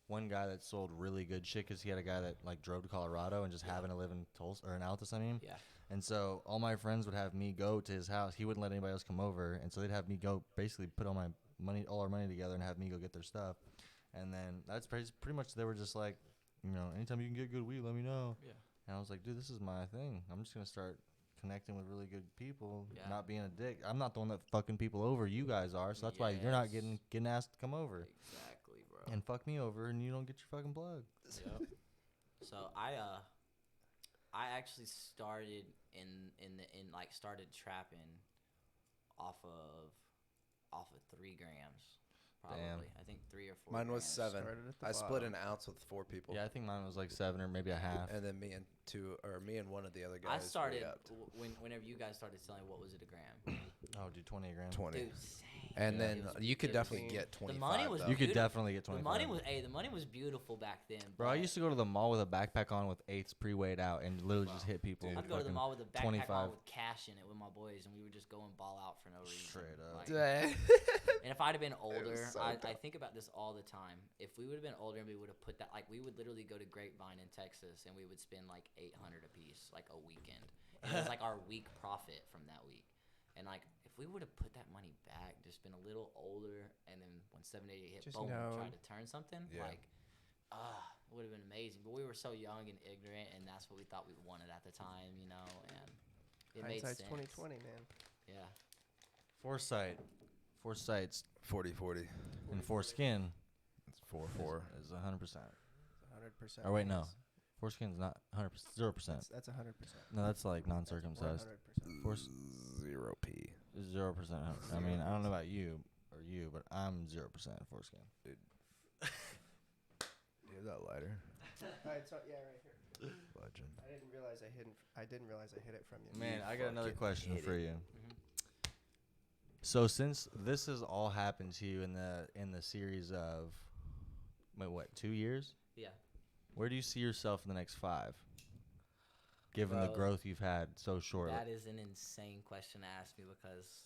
one guy that sold really good shit because he had a guy that like drove to Colorado and just happened to live in Tulsa or in Altus, I mean. Yeah. And so all my friends would have me go to his house. He wouldn't let anybody else come over, and so they'd have me go basically put all our money together and have me go get their stuff. And then that's pretty much they were just like, anytime you can get good weed, let me know. Yeah. And I was like, dude, this is my thing. I'm just gonna start connecting with really good people, Yeah. not being a dick. I'm not the one that fucking people over. You guys are, so that's why you're not Yes. getting asked to come over Exactly, bro. and fuck me over, and you don't get your fucking plug. Yep. So I actually started started trapping off of 3 grams, probably. Damn. I think 3 or 4. Mine was grams. 7. Started at the I split bottom. an ounce with 4 people. Yeah, I think mine was like 7 or maybe a half. And then me and one of the other guys. I started re-upped. whenever you guys started selling. What was it a gram? Oh, dude, 20 a gram. 20. Dude, same. And Yeah. then It was you could definitely 15. get 25. money was though. You could Beautiful. definitely get 25. The money was beautiful back then. Bro, I but used to go to the mall with a backpack on with 8s pre-weighed out and literally just hit people. Dude. with I'd go to the fucking mall with a backpack 25. on with cash in it with my boys, and we would just go and ball out for no reason. Straight up. Like, Dang. and if I'd have been older, so I tough. think about this all the time. If we would have been older and we would have put that, like, we would literally go to Grapevine in Texas and we would spend like $800 a piece, like a weekend. And it was like our week profit from that week. And like, if we would have put that money back, just been a little older, and then when 788 hit, Just boom, know. tried to turn something, Yeah. like, it would have been amazing. But we were so young and ignorant, and that's what we thought we wanted at the time, and it made Hindsight's sense. 2020, man. Yeah. Foresight's 40-40. and foreskin It's 4-4. is 100%. 100%. Or wait, no. Foreskin's not 100%. 0%. That's 100%. No, that's like non-circumcised. 100%. Force 0p. 0%. I mean, I don't know about you, but I'm 0% foreskin. Dude. You have that lighter? All right, so yeah, right here. Legend. I didn't realize I hid it from you. Man, I got another fucking question hit for it. you. So since this has all happened to you in the series of, wait, what, 2 years? Yeah. Where do you see yourself in the next 5? Given the Bro, growth you've had so short. That is an insane question to ask me because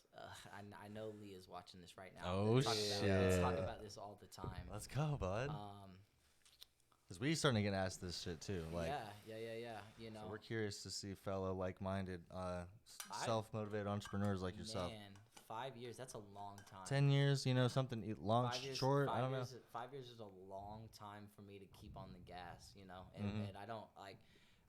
I know Leah's watching this right now. Oh, Let's shit. talk about this all the time. Let's go, bud. Because we starting to get asked this shit too. Like, yeah. You know, so we're curious to see fellow like-minded, self-motivated entrepreneurs like yourself. Man, 5 years, that's a long time. 10 years, something long, 5 years, short, I don't know. 5 years is a long time for me to keep on the gas, and I don't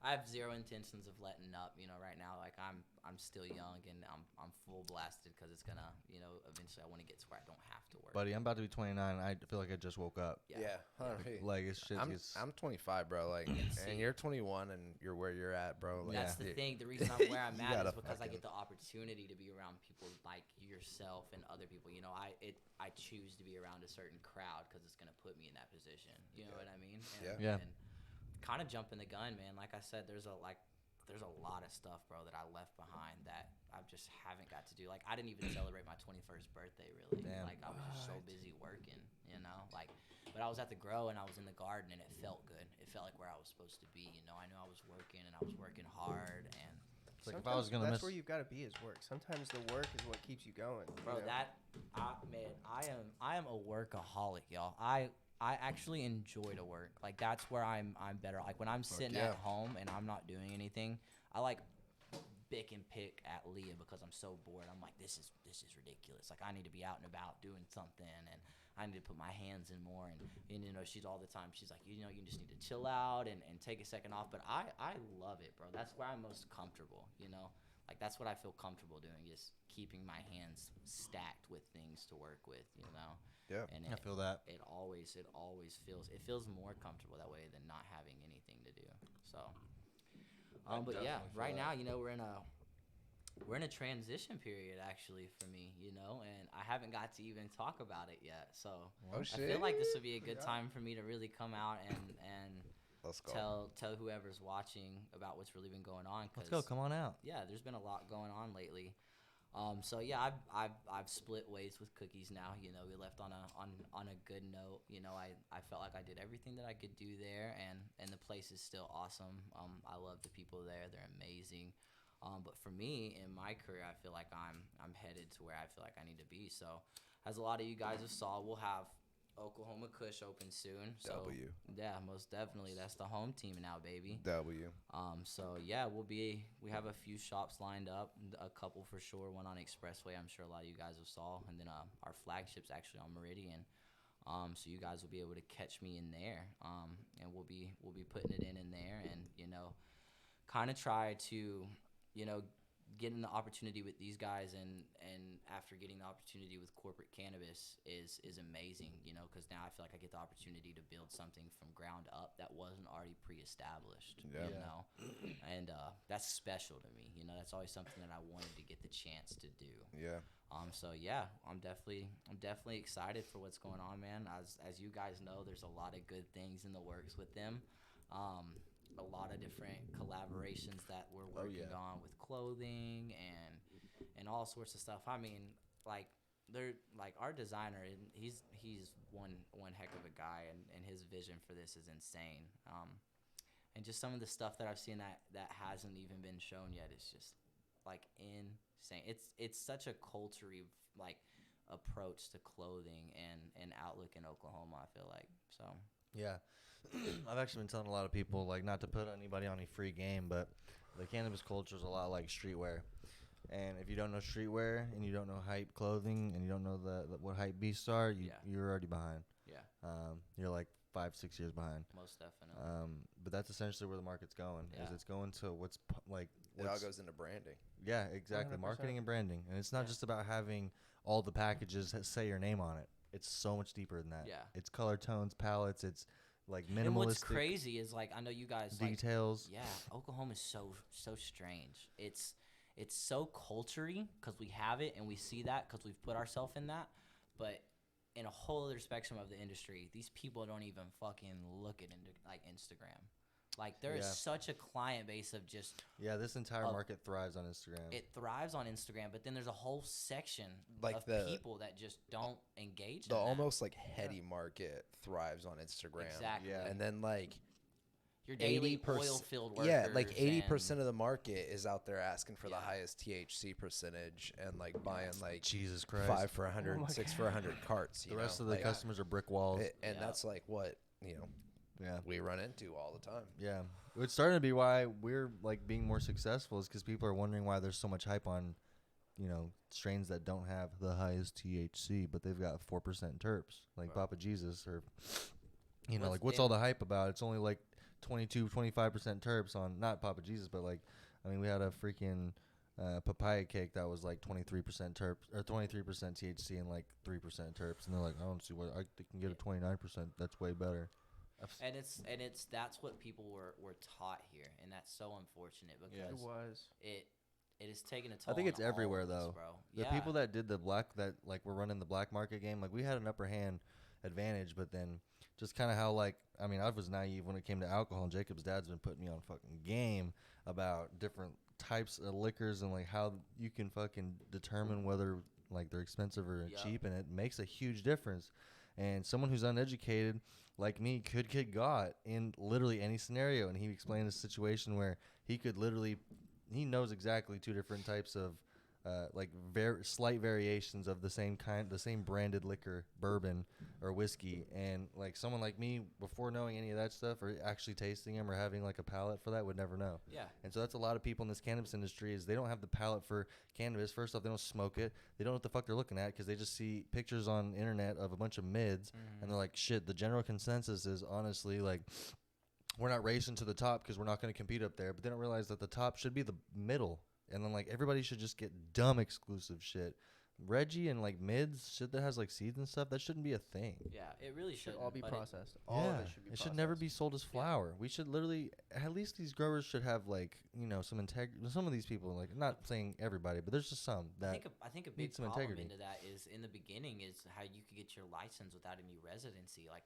I have zero intentions of letting up, right now. Like I'm still young and I'm full blasted because it's gonna, eventually I want to get to where I don't have to work. Buddy, I'm about to be 29 and I feel like I just woke up. Yeah. Like it's shit. I'm 25, bro. Like, and you're 21, and you're where you're at, bro. Like, That's the thing. The reason I'm where I'm You at gotta is because I fucking- get the opportunity to be around people like yourself and other people. I choose to be around a certain crowd because it's gonna put me in that position. You know what I mean? Yeah. And kind of jumping the gun, man. Like I said, there's a lot of stuff, bro, that I left behind that I just haven't got to do. Like I didn't even celebrate my 21st birthday, really. Damn. Like I was just so busy working, But I was at the grow and I was in the garden and it felt good. It felt like where I was supposed to be. I knew I was working and I was working hard and. It's like if I was gonna that's miss. where you've got to be is work. Sometimes the work is what keeps you going. Bro, I am a workaholic, y'all. I actually enjoy to work. Like that's where I'm better. Like when I'm sitting at home and I'm not doing anything, I like bick and pick at Leah because I'm so bored. I'm like, this is ridiculous. Like I need to be out and about doing something and I need to put my hands in more and she's all the time she's like, you just need to chill out and take a second off. But I love it, bro. That's where I'm most comfortable, Like that's what I feel comfortable doing, just keeping my hands stacked with things to work with, Yeah. And I feel that. It always feels more comfortable that way than not having anything to do. So, but yeah, right now, we're in a transition period actually for me, and I haven't got to even talk about it yet. So I feel like this would be a good time for me to really come out and Let's go. tell whoever's watching about what's really been going on. Let's go. Come on out. Yeah, there's been a lot going on lately. So yeah, I've split ways with Cookies now. We left on a good note. I felt like I did everything that I could do there, and the place is still awesome. I love the people there; they're amazing. But for me in my career, I feel like I'm headed to where I feel like I need to be. So, as a lot of you guys have saw, we'll have Oklahoma Kush open soon. So W. yeah, most definitely. That's the home team now, baby. W. So yeah, we have a few shops lined up, a couple for sure. One on Expressway, I'm sure a lot of you guys have saw, and then our flagship's actually on Meridian. So you guys will be able to catch me in there. And we'll be putting it in there, and kind of try to getting the opportunity with these guys and after getting the opportunity with corporate cannabis is amazing, because now I feel like I get the opportunity to build something from ground up that wasn't already pre-established, and that's special to me. That's always something that I wanted to get the chance to do. Yeah. So yeah, I'm definitely excited for what's going on, man. As you guys know, there's a lot of good things in the works with them. A lot of different collaborations that we're working on with clothing and all sorts of stuff. I mean, like they're like our designer, he's one heck of a guy, and his vision for this is insane. And just some of the stuff that I've seen that hasn't even been shown yet is just like insane. It's such a culture-y like approach to clothing and outlook in Oklahoma, I feel like. So Yeah. I've actually been telling a lot of people, like, not to put anybody on a free game, but the cannabis culture is a lot like streetwear. And if you don't know streetwear and you don't know hype clothing and you don't know what hype beasts are, you're already behind. yeah, You're like 5-6 years behind. most definitely. But that's essentially where the market's going. Is Yeah. it's going to what's like It all goes into branding. Yeah, exactly. 100%. Marketing and branding. And it's not just about having all the packages that say your name on it. It's so much deeper than that. Yeah. It's color tones, palettes. It's like minimalistic. And what's crazy is like I know you guys details. Like, yeah, Oklahoma is so strange. It's so culture-y because we have it and we see that because we've put ourselves in that. But in a whole other spectrum of the industry, these people don't even fucking look at like Instagram. Like there is such a client base of just this entire market thrives on Instagram. It thrives on Instagram, but then there's a whole section like of people that just don't engage. The in almost like heady market thrives on Instagram. Exactly. Yeah. And then like your daily 80%, oil field workers. yeah, like 80% of the market is out there asking for the highest THC percentage and like buying like Jesus Christ, 5 for 100, 6 for 100 carts. The rest of the customers are brick walls. And that's like what we run into all the time. Yeah. It's starting to be why we're like being more successful is because people are wondering why there's so much hype on, strains that don't have the highest THC, but they've got 4% terps, like Papa Jesus or, what's all the hype about? It's only like 22-25% terps on, not Papa Jesus, but like, we had a freaking papaya cake that was like 23% terps or 23% THC and like 3% terps. And they're like, I don't see what they can get a 29%. That's way better. And it's that's what people were taught here, and that's so unfortunate because it is taking a toll. I think it's on everywhere all of us, though. bro. The people that did the black that like were running the black market game, like we had an upper hand advantage, but then just kind of how like I was naive when it came to alcohol, and Jacob's dad's been putting me on fucking game about different types of liquors and like how you can fucking determine whether like they're expensive or cheap, and it makes a huge difference. And someone who's uneducated like me could get got in literally any scenario. And he explained a situation where he knows exactly two different types of slight variations of the same branded liquor, bourbon or whiskey. And like someone like me, before knowing any of that stuff or actually tasting them or having like a palate for that, would never know. Yeah. And so that's a lot of people in this cannabis industry is they don't have the palate for cannabis. First off, they don't smoke it. They don't know what the fuck they're looking at because they just see pictures on the internet of a bunch of mids and they're like, shit, the general consensus is honestly like, we're not racing to the top because we're not going to compete up there. But they don't realize that the top should be the middle. And then like everybody should just get dumb exclusive shit. Reggie and like mids, shit that has like seeds and stuff, that shouldn't be a thing. Yeah, it really should all be processed. All of it should be processed. It should never be sold as flour. We should literally, at least these growers should have like, some integrity. Some of these people, like, not saying everybody, but there's just some that I think a big problem into that is in the beginning is how you could get your license without any residency. Like,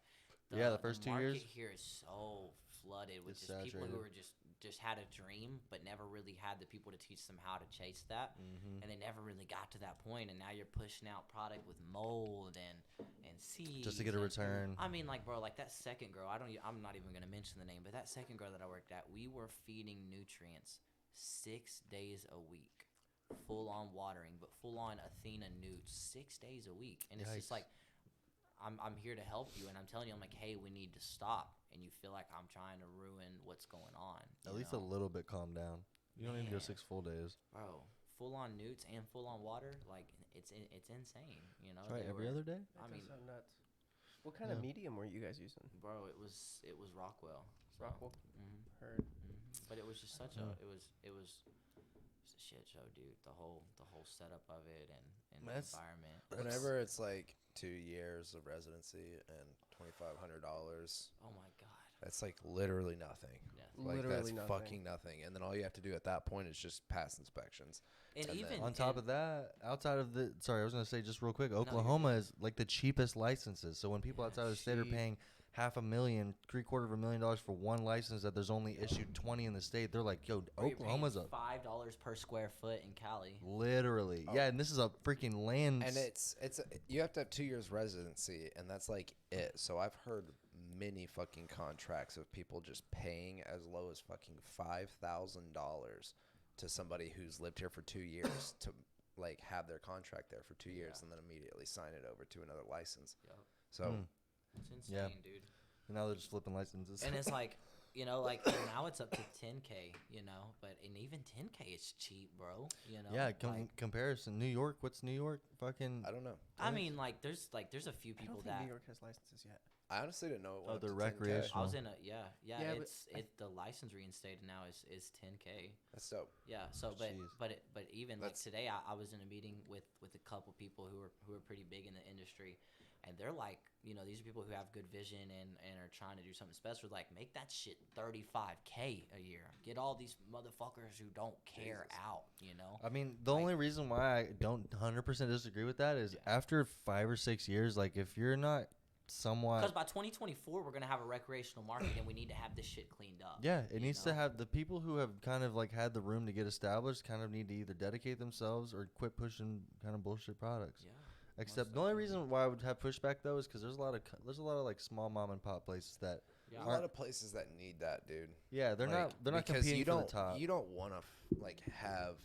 the first 2 years. The market here is so flooded with just people who are just had a dream but never really had the people to teach them how to chase that, and they never really got to that point. And now you're pushing out product with mold and seeds just to get a return. Like, bro, like that second grow, I'm not even gonna mention the name, but that second grow that I worked at, we were feeding nutrients 6 days a week, full on watering, but full on Athena newts 6 days a week. And it's just like, I'm here to help you, and I'm telling you, I'm like, hey, we need to stop. And you feel like I'm trying to ruin what's going on. At least a little bit calm down. You don't need to go 6 full days. Bro, full on newts and full on water, like it's insane. Right, every other day. That does sound nuts. What kind of medium were you guys using? Bro, it was Rockwell. Rockwell. Heard. But it was just such it was a shit show, dude. The whole setup of it and the environment. Whenever it's like 2 years of residency and $2,500. Oh my god. That's like literally nothing. Yeah. Like literally that's nothing. fucking nothing. And then all you have to do at that point is just pass inspections. And even on top of that, outside of I was gonna say just real quick, Oklahoma is like the cheapest licenses. So when people outside of the state are paying $500,000, $750,000 for one license that there's only issued 20 in the state, they're like, yo, Oklahoma's a $5 per square foot in Cali. Literally. Yeah, and this is a freaking land. And you have to have 2 years residency, and that's like it. So I've heard many fucking contracts of people just paying as low as fucking $5,000 to somebody who's lived here for 2 years to like have their contract there for 2 years and then immediately sign it over to another license. Yep. So it's insane, dude. And now they're just flipping licenses. And it's like, like now it's up to 10K, but even 10K is cheap, bro. Yeah, comparison. New York, what's New York? Fucking I don't know. I mean, like there's a few I people don't think New York has licenses yet. I honestly didn't know it Oh, went the up to 10K. recreational. I was in a yeah. Yeah, but The license reinstated now is 10K. That's dope. Yeah. So Jeez. but even like That's- today, I was in a meeting with a couple people who are pretty big in the industry, and they're like, these are people who have good vision and are trying to do something special. Like, make that shit 35K a year. Get all these motherfuckers who don't care Jesus. out. I mean, the only reason why I don't 100% disagree with that is after 5 or 6 years, like if you're not somewhat, Because by 2024, we're gonna have a recreational market, and we need to have this shit cleaned up. yeah, it needs to know? have the people who have kind of like had the room to get established kind of need to either dedicate themselves or quit pushing kind of bullshit products. Yeah. Except the only reason why I would have pushback though is because there's a lot of like small mom and pop places that Yeah. A lot of places that need that, dude. they're Like, not because competing you for don't the top. you don't want to like have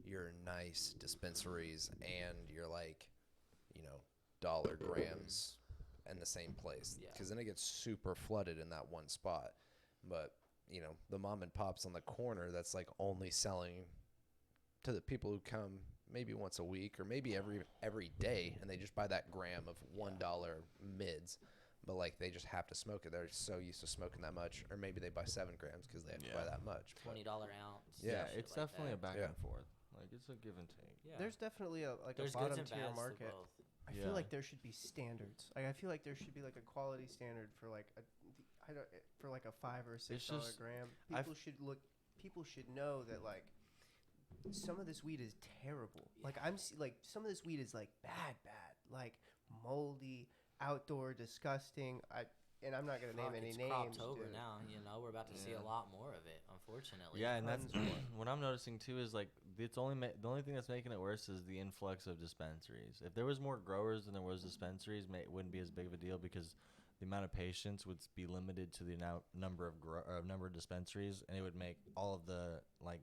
your nice dispensaries and your like dollar grams in the same place, Yeah. because then it gets super flooded in that one spot. But the mom and pops on the corner that's like only selling to the people who come maybe once a week or maybe every day, and they just buy that gram of $1 mids. But like they just have to smoke it. They're so used to smoking that much, or maybe they buy 7 grams because they have to buy that much. But $20 ounce. Yeah, shit it's like definitely that. a back Yeah. and forth. Like it's a give and take. Yeah. There's definitely a There's bottom goods and tier bads to market. both. I Yeah. feel like there should be standards. Like I feel like there should be like a quality standard for like for like a $5 or $6 just- gram. I've- People should know that like some of this weed is terrible. Like like some of this weed is like bad, like moldy, outdoor, disgusting. And I'm not gonna name any It's names. Croptober dude. now. We're about to see a lot more of it, unfortunately. Yeah, and that's Tons more. what I'm noticing too is like it's only the only thing that's making it worse is the influx of dispensaries. If there was more growers than there was dispensaries, it wouldn't be as big of a deal because the amount of patients would be limited to the number of dispensaries, and it would make all of the like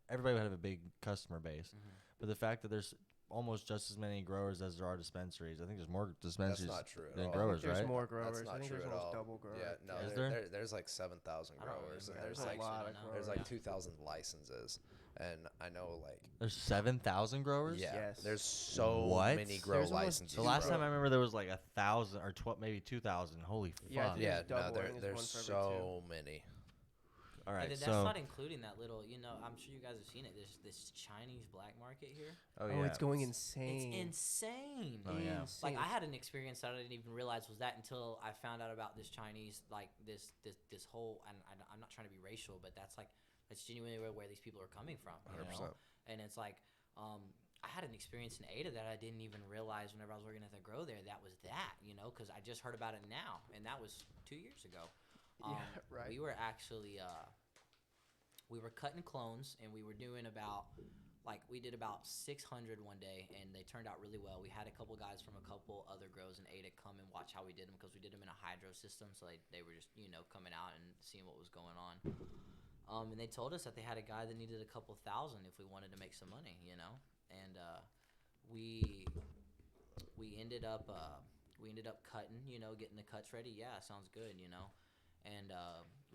everybody would have a big customer base. But the fact that there's almost just as many growers as there are dispensaries, I think there's more that's dispensaries not true at than all. growers, There's right? more That's growers. not I think true there's at almost all. double growers. Yeah, no, Is there's like 7,000 I don't growers, and remember. there's There's a like lot of there's growers. like 2,000 licenses, and I know like There's 7,000 growers. yeah, Yes. there's so What? many grow There's almost licenses. The last bro. time I remember there was like 1,000 or 12, maybe 2,000. Holy fuck! Yeah, I think Yeah, it's no, doubling. It's there's one for every so many. All right, And then so that's not including that little, I'm sure you guys have seen it. There's this Chinese black market here. oh Oh, yeah, it's going insane. It's insane. Oh, yeah. Insane. Like I had an experience that I didn't even realize was that until I found out about this Chinese, like this whole. And I'm not trying to be racial, but that's genuinely where these people are coming from. 100%. And it's like, I had an experience in Ada that I didn't even realize whenever I was working at the grow there. That was that, because I just heard about it now, and that was 2 years ago. Yeah, right. We were actually we were cutting clones, and we were doing we did about 600 one day, and they turned out really well. We had a couple guys from a couple other grows in Ada come and watch how we did them, because we did them in a hydro system, so they were just coming out and seeing what was going on. And they told us that they had a guy that needed a couple thousand if we wanted to make some money, and we ended up cutting, getting the cuts ready. Yeah, sounds good, and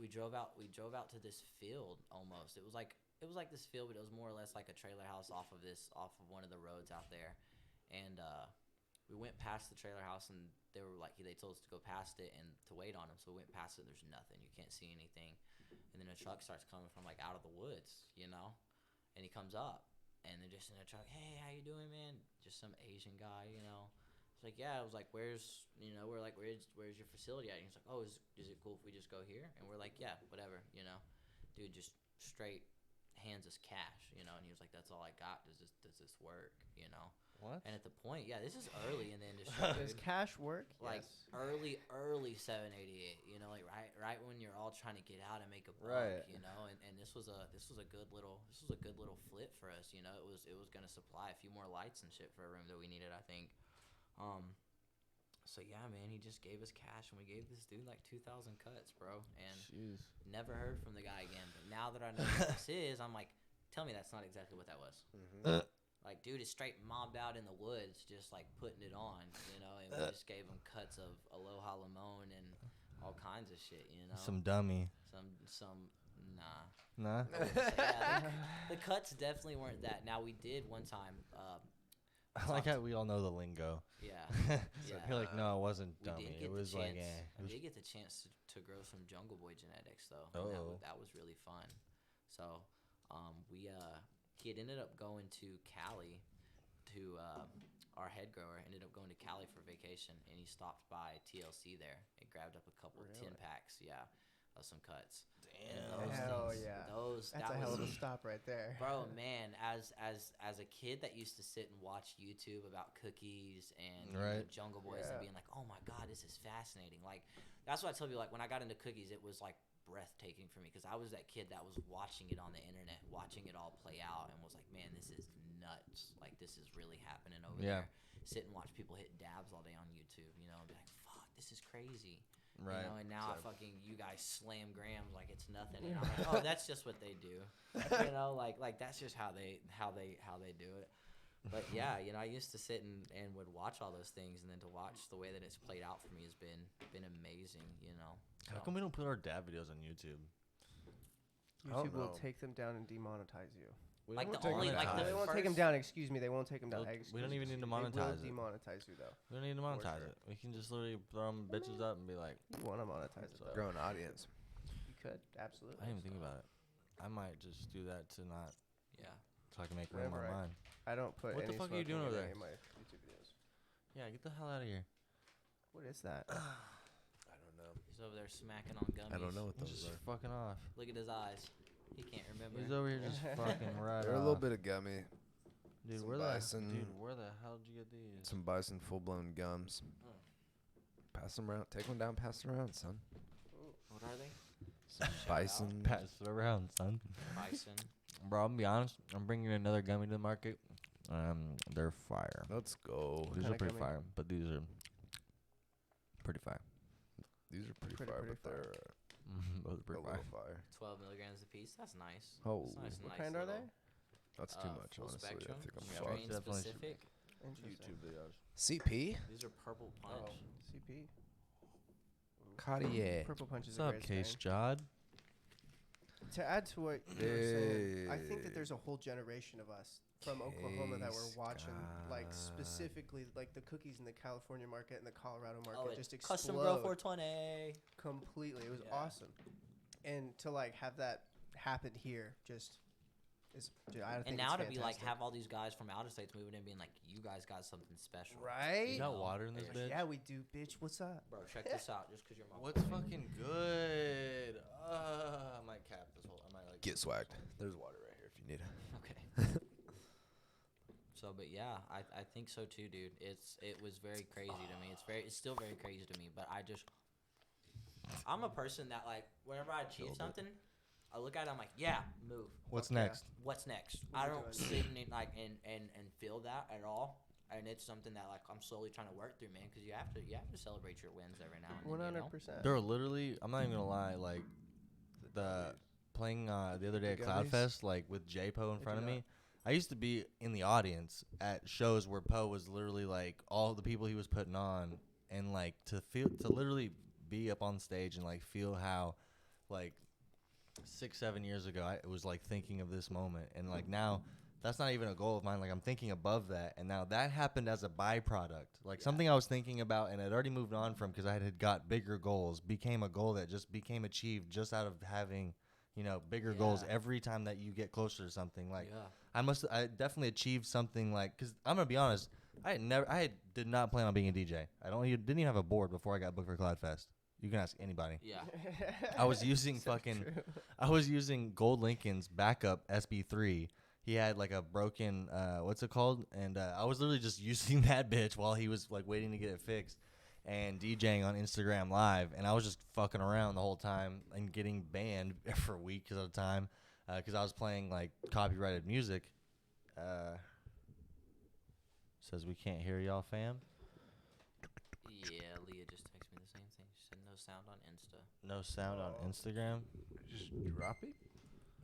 we drove out to this field almost. It was like this field, but it was more or less like a trailer house off of one of the roads out there. And we went past the trailer house, and they told us to go past it and to wait on them. So we went past it. There's nothing. You can't see anything. And then a truck starts coming from like out of the woods, and he comes up, and they're just in a truck. Hey, how you doing, man? Just some Asian guy, It's like, yeah. I was like, where's your facility at? And he's like, oh, is it cool if we just go here? And we're like, yeah, whatever, Dude, just straight hands us cash, and he was like, that's all I got. Does this work, what? And at the point, yeah, this is early in the industry. Does dude. cash work? Like Yes. early 788, like right when you're all trying to get out and make a buck, Right. and this was a good little flip for us, it was gonna supply a few more lights and shit for a room that we needed, I think. So yeah, man, he just gave us cash, and we gave this dude like 2,000 cuts, bro, and Jeez. never heard from the guy again. But now that I know what this is, I'm like, tell me that's not exactly what that was. Like, dude is straight mobbed out in the woods, just like putting it on, and we just gave him cuts of Aloha Limon and all kinds of shit, Some dummy. some nah. Nah. Yeah, the cuts definitely weren't that. Now we did one time. I like how we all know the lingo. Yeah. So Yeah. you're like, no, it wasn't We dummy. did get It was the like, chance. it I was did get the chance to grow some Jungle Boy genetics though. And Oh. that was really fun. So, he had ended up going to Cali to our head grower ended up going to Cali for vacation, and he stopped by TLC there and grabbed up a couple 10-packs, of some cuts. Damn. Hell yeah. That's That's a hell of a stop right there. Bro, man, as a kid that used to sit and watch YouTube about cookies and Right. Jungle Boys Yeah. and being like, oh my god, this is fascinating. Like, that's what I tell you. Like, when I got into cookies, it was like breathtaking for me because I was that kid that was watching it on the internet, watching it all play out, and was like, man, this is nuts. Like, this is really happening over there. Sit and watch people hit dabs all day on YouTube, and be like, fuck, this is crazy. Right. And now you guys slam grams like it's nothing. And I'm like, oh, that's just what they do. Like that's just how they do it. But yeah, I used to sit and would watch all those things, and then to watch the way that it's played out for me has been amazing. How come we don't put our dad videos on YouTube? YouTube will know. take them down and demonetize you. We Like don't the take only them like down. the They won't take them first- down. Excuse me. They won't take them down. We don't even need to They will monetize it. demonetize you though. We don't need to monetize sure. it. We can just literally throw them bitches up and be like, You want to monetize it though? Grow an audience. You could absolutely. I didn't even think about it. I might just do that to not, Yeah. so I can make room in my Whenever I- mind. I don't put What the any fuck are you smoking doing in over any there? of my YouTube videos. Yeah, get the hell out of here. What is that? I don't know. He's over there smacking on gummies. I don't know what He's those just are. fucking off. Look at his eyes. He can't remember. He's over here just fucking right They're a off. little bit of gummy. Dude, some where bison. the hell did you get these? Some bison full-blown gums. Oh. Pass them around. Take one down. Pass it around, son. What are they? Some Shout bison. Pass it around, son. Bison. Bro, I'm gonna be honest. I'm bringing another gummy to the market. They're fire. Let's go. These kinda are pretty gummy? fire, but these are pretty fire. These are pretty, Pretty fire, fire. but they're Both are a pretty fire. little fire. 12 milligrams a piece. That's nice. Oh. That's nice, What nice kind are they? little, That's too much, full honestly. spectrum, I think I'm Yeah, fucked. strain definitely should- specific. Interesting. videos. CP? These are purple punch. Oh, CP. Cartier. Purple Punch is What's a up, great Case strain. Jod? To add to what you were saying, I think Hey. that there's a whole generation of us from Oklahoma that were Case watching, like God. specifically, like the cookies in the California market and the Colorado market Oh, it just custom grow explode 420. completely. It was Yeah. awesome, and to like have that happen here just is. Dude, I think And now it's to be like fantastic. have all these guys from outer states moving in, being like, you guys got something special, right. You got water in this Yeah. bitch? Yeah, we do, bitch. What's up? bro? Check this out, just because you're my What's boy. fucking good? I might cap this whole. I might like Get swagged. There's water right here if you need it. Okay. So, but yeah, I think so too, dude. It was very crazy to me. It's still very crazy to me. But I'm a person that like whenever I achieve Build it. something, I look at it, I'm like, yeah, move. What's Fuck yeah. next? What's next? What I we don't doing? sit and like and feel that at all. And it's something that like I'm slowly trying to work through, man. Because you have to celebrate your wins every now and then. 100%. There are literally. I'm not even gonna lie. Like the playing the other day at The gummies? Cloudfest, like with J Po in If front of you're me. I used to be in the audience at shows where Poe was literally like all the people he was putting on, and like to literally be up on stage and like feel how like 6-7 years ago I was like thinking of this moment, and like now that's not even a goal of mine. Like I'm thinking above that, and now that happened as a byproduct. Like something I was thinking about and had already moved on from because I had got bigger goals became a goal that just became achieved just out of having, bigger goals Yeah. every time that you get closer to something. Like Yeah. I definitely achieved something, like, because I'm gonna be honest, I did not plan on being a DJ. Didn't even have a board before I got booked for Cloudfest. You can ask anybody. Yeah. I was using So fucking true. I was using Gold Lincoln's backup SB3. He had like a broken what's it called, and I was literally just using that bitch while he was like waiting to get it fixed and DJing on Instagram Live, and I was just fucking around the whole time and getting banned for weeks at a time because I was playing like copyrighted music. Says we can't hear y'all, fam. Yeah, Leah just texted me the same thing. She said no sound on Insta. No sound on Instagram. Just drop it.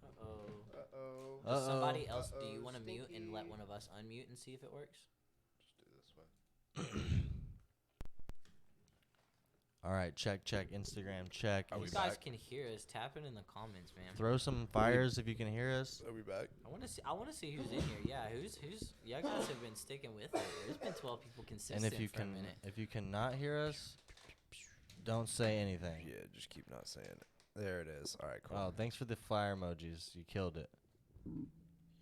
Uh-oh. Uh-oh. Does Uh-oh. somebody else, do you Uh-oh, want to mute and let stinky. one of us unmute and see if it works? Just do it this way. All right, check. Instagram, check. Are we You guys back? can hear us. Tap it in the comments, man. Throw some fires if you can hear us. Are we back? I want to see who's in here. Yeah, who's. You guys have been sticking with it. There's been 12 people consistent And for a minute. if you cannot hear us, don't say anything. Yeah, just keep not saying it. There it is. All right, cool. Oh, thanks for the fire emojis. You killed it.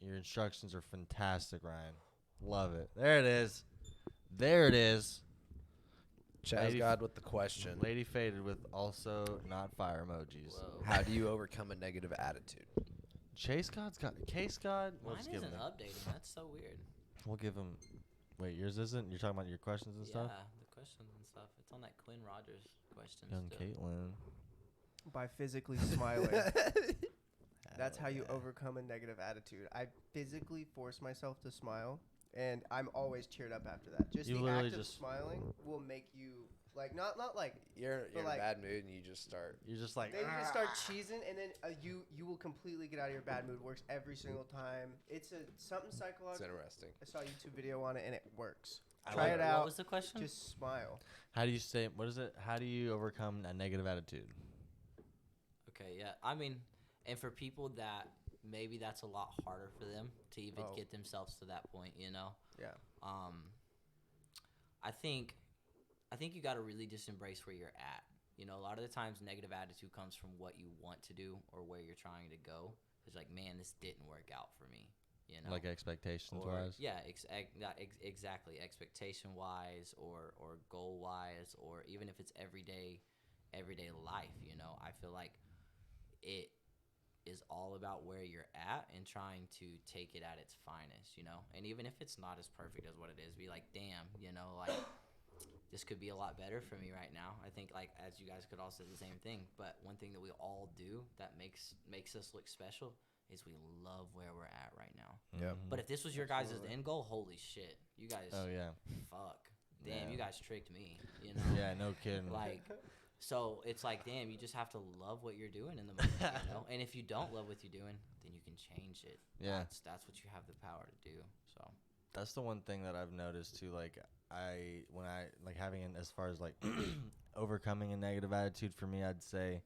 Your instructions are fantastic, Ryan. Love it. There it is. There it is. Chaz Lady- God with the question. Lady faded with also not fire emojis. Whoa. How do you overcome a negative attitude? Case God. Mine isn't updating. That's so weird. We'll give him. Wait, yours isn't? You're talking about your questions and Yeah, stuff. the questions and stuff. It's on that Quinn Rogers questions. Young still. Caitlin. By physically smiling. That's how you overcome a negative attitude. I physically force myself to smile, and I'm always cheered up after that. Just You the literally act of just- smiling will make you like not like You're in like- a bad mood and you just start. You're just like. then you just start cheesing, and then you will completely get out of your bad mood. Works every single time. It's something It's psychological. interesting. I saw a YouTube video on it, and it works. I Try like it it. out. What was the question? Just smile. How do you say? What is it? How do you overcome a negative attitude? Okay, yeah. I mean, and for people that maybe that's a lot harder for them to even Oh. get themselves to that point, you know. Yeah. I think you got to really just embrace where you're at. You know, a lot of the times negative attitude comes from what you want to do or where you're trying to go. It's like, man, this didn't work out for me. You know, Like expectations or, wise. yeah, exactly. Expectation wise, or goal wise, or even if it's everyday life. You know, I feel like it is all about where you're at and trying to take it at its finest. You know, and even if it's not as perfect as what it is, be like, damn, you know, like this could be a lot better for me right now. I think, like, as you guys could all say the same thing, but one thing that we all do that makes us look special is we love where we're at right now. Yep. But if this was your guys' Absolutely. end goal, holy shit, you guys, Oh yeah. fuck, damn, Yeah. you guys tricked me, you know? Yeah. No kidding. Like, so it's like, damn, you just have to love what you're doing in the moment, you know? And if you don't love what you're doing, then you can change it. Yeah. That's what you have the power to do. So That's the one thing that I've noticed too. Like when I like having an, as far as like overcoming a negative attitude for me, I'd say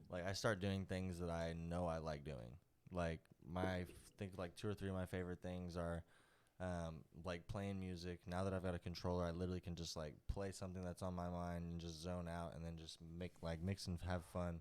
like I start doing things that I know I like doing. Like think like 2 or 3 of my favorite things are like playing music. Now that I've got a controller, I literally can just like play something that's on my mind and just zone out and then just mix and have fun.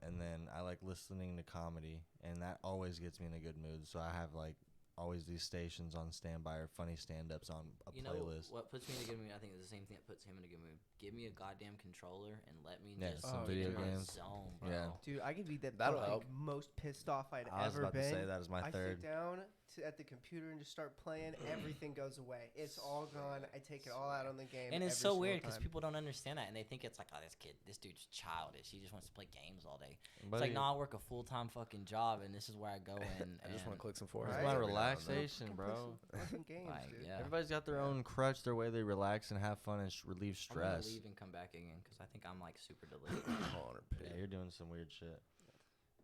And then I like listening to comedy, and that always gets me in a good mood. So I have like always these stations on standby or funny stand-ups on a you know playlist. what puts me in a good mood? I think it's the same thing that puts him in a good mood. Give me a goddamn controller and let me Yeah, just some get video in my games. zone, bro. Yeah. Dude, I could be the That'll fucking help. most pissed off I'd I was ever about been. to say that is my I third. sit down at the computer and just start playing. Everything goes away. It's all gone. I take it all out on the game. And it's every so single weird because time. people don't understand that, and they think it's like, oh, this dude's childish. He just wants to play games all day. It's Buddy, like, no, I work a full-time fucking job, and this is where I go and I just want to click some it's foreheads. Right. my every now and then. relaxation, Fucking play bro. some fucking games, Like, dude. yeah. Everybody's got their own crutch, their way they relax and have fun and relieve I'm gonna stress. leave and come back again because I think I'm like super delayed. Calling her Yeah, pig. you're doing some weird shit.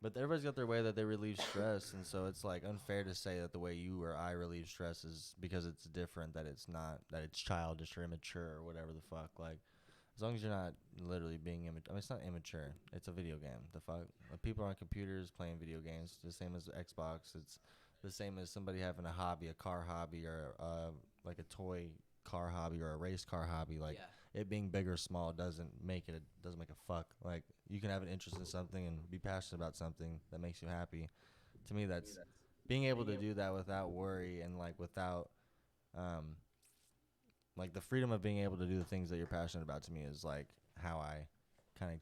But everybody's got their way that they relieve stress, and so it's like unfair to say that the way you or I relieve stress is because it's different, that it's not, that it's childish or immature or whatever the fuck. Like, as long as you're not literally being immature. I mean, it's not immature. It's a video game. The fuck? Like, people are on computers playing video games, the same as Xbox. It's the same as somebody having a hobby, a car hobby, or like a toy car hobby or a race car hobby. Like, yeah. it being big or small doesn't make a fuck. Like, you can have an interest in something and be passionate about something that makes you happy. To me, that's being able to do that without worry and like without like the freedom of being able to do the things that you're passionate about. To me is like how I kind of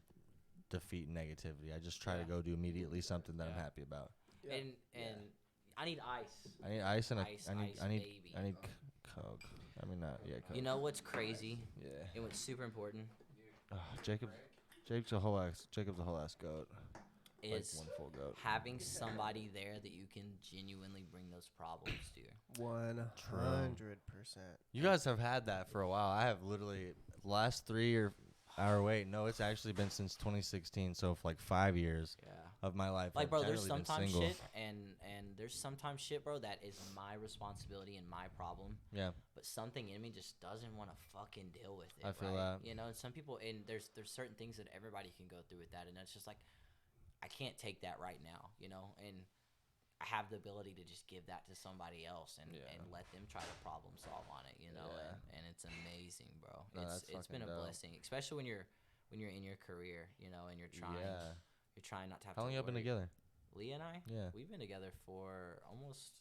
defeat negativity. I just try to Yeah. go do immediately something that I'm Yeah. happy about. Yeah. And I need ice. I need ice and Ice, I need baby. Coke. I mean not Coke. You know what's crazy Yeah. and what's super important Jacob's a whole ass goat. is like one full goat. having somebody there that you can genuinely bring those problems to. 100%. You guys have had that for a while. I have literally last 3 or Or wait, no, it's actually been since 2016. So for like 5 years of my life, Like, I've bro, there's generally been sometimes single. shit, and there's sometimes shit, bro, that is my responsibility and my problem. Yeah. But something in me just doesn't want to fucking deal with it. I feel right? that. You know, and some people, and there's certain things that everybody can go through with that, and it's just like, I can't take that right now, you know, and I have the ability to just give that to somebody else and let them try to problem solve on it, you know, and it's amazing, bro. No, It's been a blessing, especially when you're in your career, you know, and you're trying not to have How long to y'all been worry. together? Leah and I, Yeah. we've been together for almost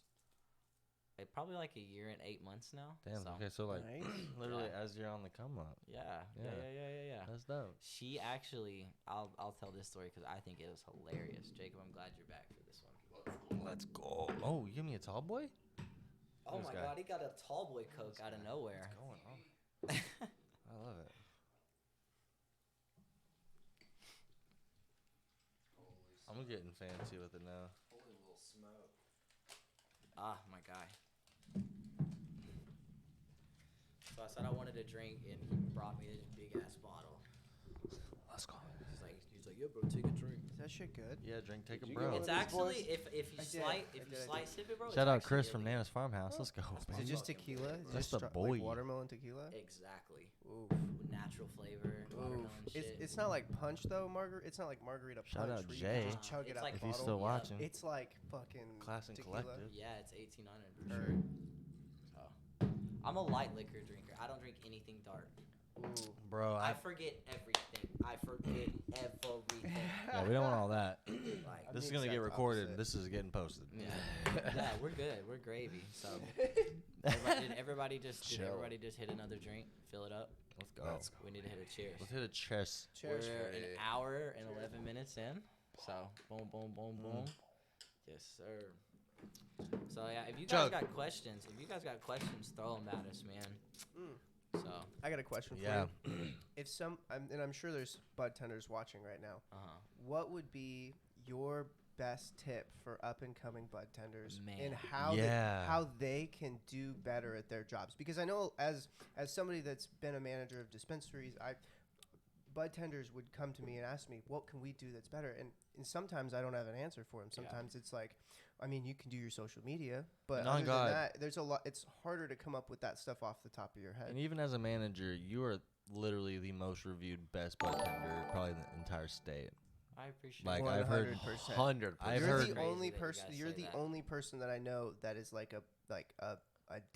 probably like a year and 8 months now. Damn. So, Okay, so like Nice. literally as you're on the come up. yeah. That's dope. She actually, I'll tell this story because I think it was hilarious. Jacob, I'm glad you're back for this one. Let's go. Oh, you give me a tall boy? Oh This my guy. God, he got a tall boy Coke out of nowhere. What's going on? I love it. I'm getting fancy with it now. Holy little smoke. Ah, my guy. So I said I wanted a drink, and he brought me this big ass bottle. Let's go. He's like, yeah, bro, take a drink. Is that shit good? Yeah, drink, take a Did you bro. get It's these actually boys? if you I did. slight I if you did. slight sip it, bro. Shout it's out actually Chris from really Nana's Farmhouse. Let's go. Is it just tequila? Is it That's just the like boy. watermelon tequila? Exactly. Ooh. Natural flavor, watermelon shit. It's not like punch though, It's not like margarita Shout punch. out where you Jay. can just chug it It's out like the If he's bottle. still Yeah. watching. It's like fucking Class and tequila. collective. Yeah, it's 1800 for Or- sure. So, I'm a light liquor drinker. I don't drink anything dark. Ooh. Bro, I forget everything. I forget everything. yeah, we don't want all that. Like, This is the going to get exact recorded. opposite. This is getting posted. yeah, yeah, we're good. We're gravy. So, everybody just Chill. hit another drink, fill it up. Let's go. Let's go. We need to hit a cheers. Let's hit a chess. Cheers. We're an hour and 11 minutes in. So, boom, boom, boom, boom. Yes, sir. So, yeah, if you guys Chug. got questions, throw them at us, man. So, I got a question for Yeah. you. If and I'm sure there's bud tenders watching right now. What would be your best tip for up and coming bud tenders Man. and how Yeah. how they can do better at their jobs? Because I know as somebody that's been a manager of dispensaries, bud tenders would come to me and ask me, what can we do that's better? And sometimes I don't have an answer for them. Sometimes it's like, I mean, you can do your social media, but No, other God. than that, there's a lot. It's harder to come up with that stuff off the top of your head. And even as a manager, you are literally the most reviewed best bartender probably in the entire state. I appreciate Like, it. I've heard 100%. 100%. I've You're heard the Crazy only that you person. guys You're say the that. only person that I know that is like a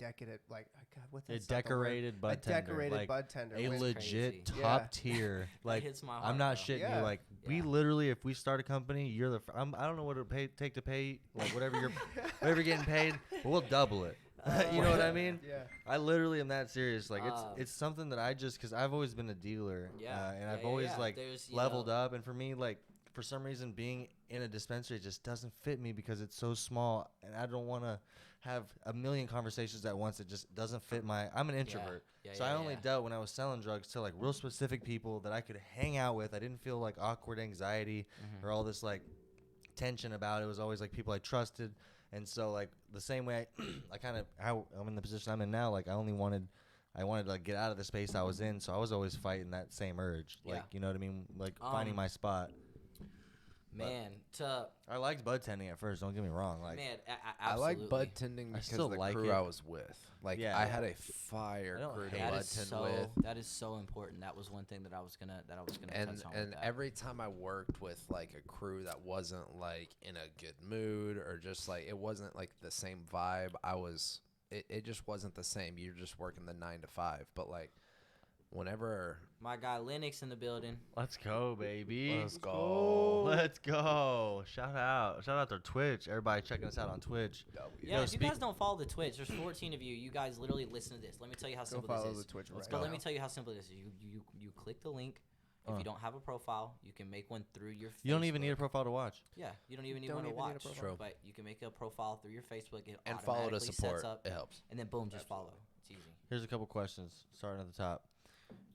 decadent, like God, what's that? A stuff, the word? decorated bud a tender. decorated like, bud tender. a with- legit crazy. top Yeah. tier. Like, hits my I'm heart, not bro. shitting Yeah. you. Like, we Yeah. literally, if we start a company, you're the. I don't know what it would take to pay, like whatever you're getting paid, but we'll double it. You know what I mean? Yeah. I literally am that serious. Like, Um, it's something that I just, because I've always been a dealer. Yeah. And Yeah, I've yeah, always yeah. like There's, you leveled know- up, and for me, like, for some reason, being in a dispensary just doesn't fit me because it's so small, and I don't want to have a million conversations at once. It just doesn't fit I'm an introvert. Yeah, So yeah, I only yeah. dealt when I was selling drugs to like real specific people that I could hang out with. I didn't feel like awkward anxiety or all this like tension about it. It was always like people I trusted. And so like the same way I kind of how I'm in the position I'm in now, like I wanted to like get out of the space I was in. So I was always fighting that same urge. Like, Yeah. you know what I mean? Like finding my spot. Man, I liked bud tending at first, don't get me wrong. Like man, I like absolutely. bud tending because still the like crew it. I was with. Like, Yeah. I had a fire I don't crew to hate That bud is tend so with. that is so important. That was one thing that I was gonna And touch on. with that. every time I worked with like a crew that wasn't like in a good mood or just like it wasn't like the same vibe, it just wasn't the same. You're just working the 9 to 5. But like whenever My guy Lennox in the building. let's go, baby. let's go. Let's go. Shout out to Twitch. Everybody checking us out on Twitch. Yeah, Yo, if you guys don't follow the Twitch, there's 14 of you. You guys literally listen to this. Let me tell you how Go simple follow this the is. Twitch right But now. let me tell you how simple this is. You click the link. If you don't have a profile, you can make one through your Facebook. You don't even need a profile to watch. Yeah, you don't even need Don't one to even need a watch. profile. True. But you can make a profile through your Facebook. It And follow to automatically support. sets up, It helps. and then boom, just follow. It's easy. Here's a couple questions, starting at the top.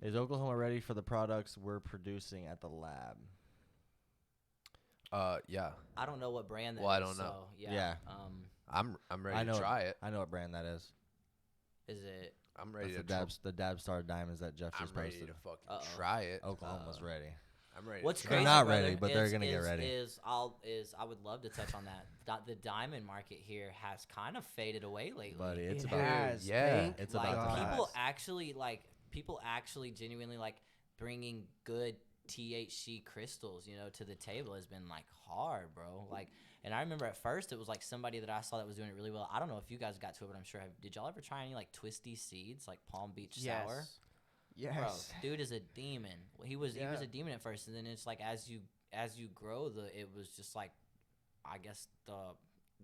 Is Oklahoma ready for the products we're producing at the lab? Yeah. I don't know what brand that is. Well, I don't know. So, yeah. Yeah. I'm ready I know to try it. I know what brand that is. Is it I'm ready That's the Dab Star diamonds that Jeff I'm just ready posted. to fucking try it. Oklahoma's ready. I'm ready. What's to They're crazy? try it. not ready, brother, but they're gonna get ready. I would love to touch on that. The diamond market here has kind of faded away lately. Buddy, it's It about has. yeah, Thank it's like about to people people actually genuinely like bringing good THC crystals, to the table has been like hard, bro. Like, and I remember at first it was like somebody that I saw that was doing it really well. I don't know if you guys got to it, but I'm sure. Did y'all ever try any like twisty seeds, like Palm Beach sour? Yes. Bro, dude is a demon. He was a demon at first, and then it's like as you grow, it was just like, I guess the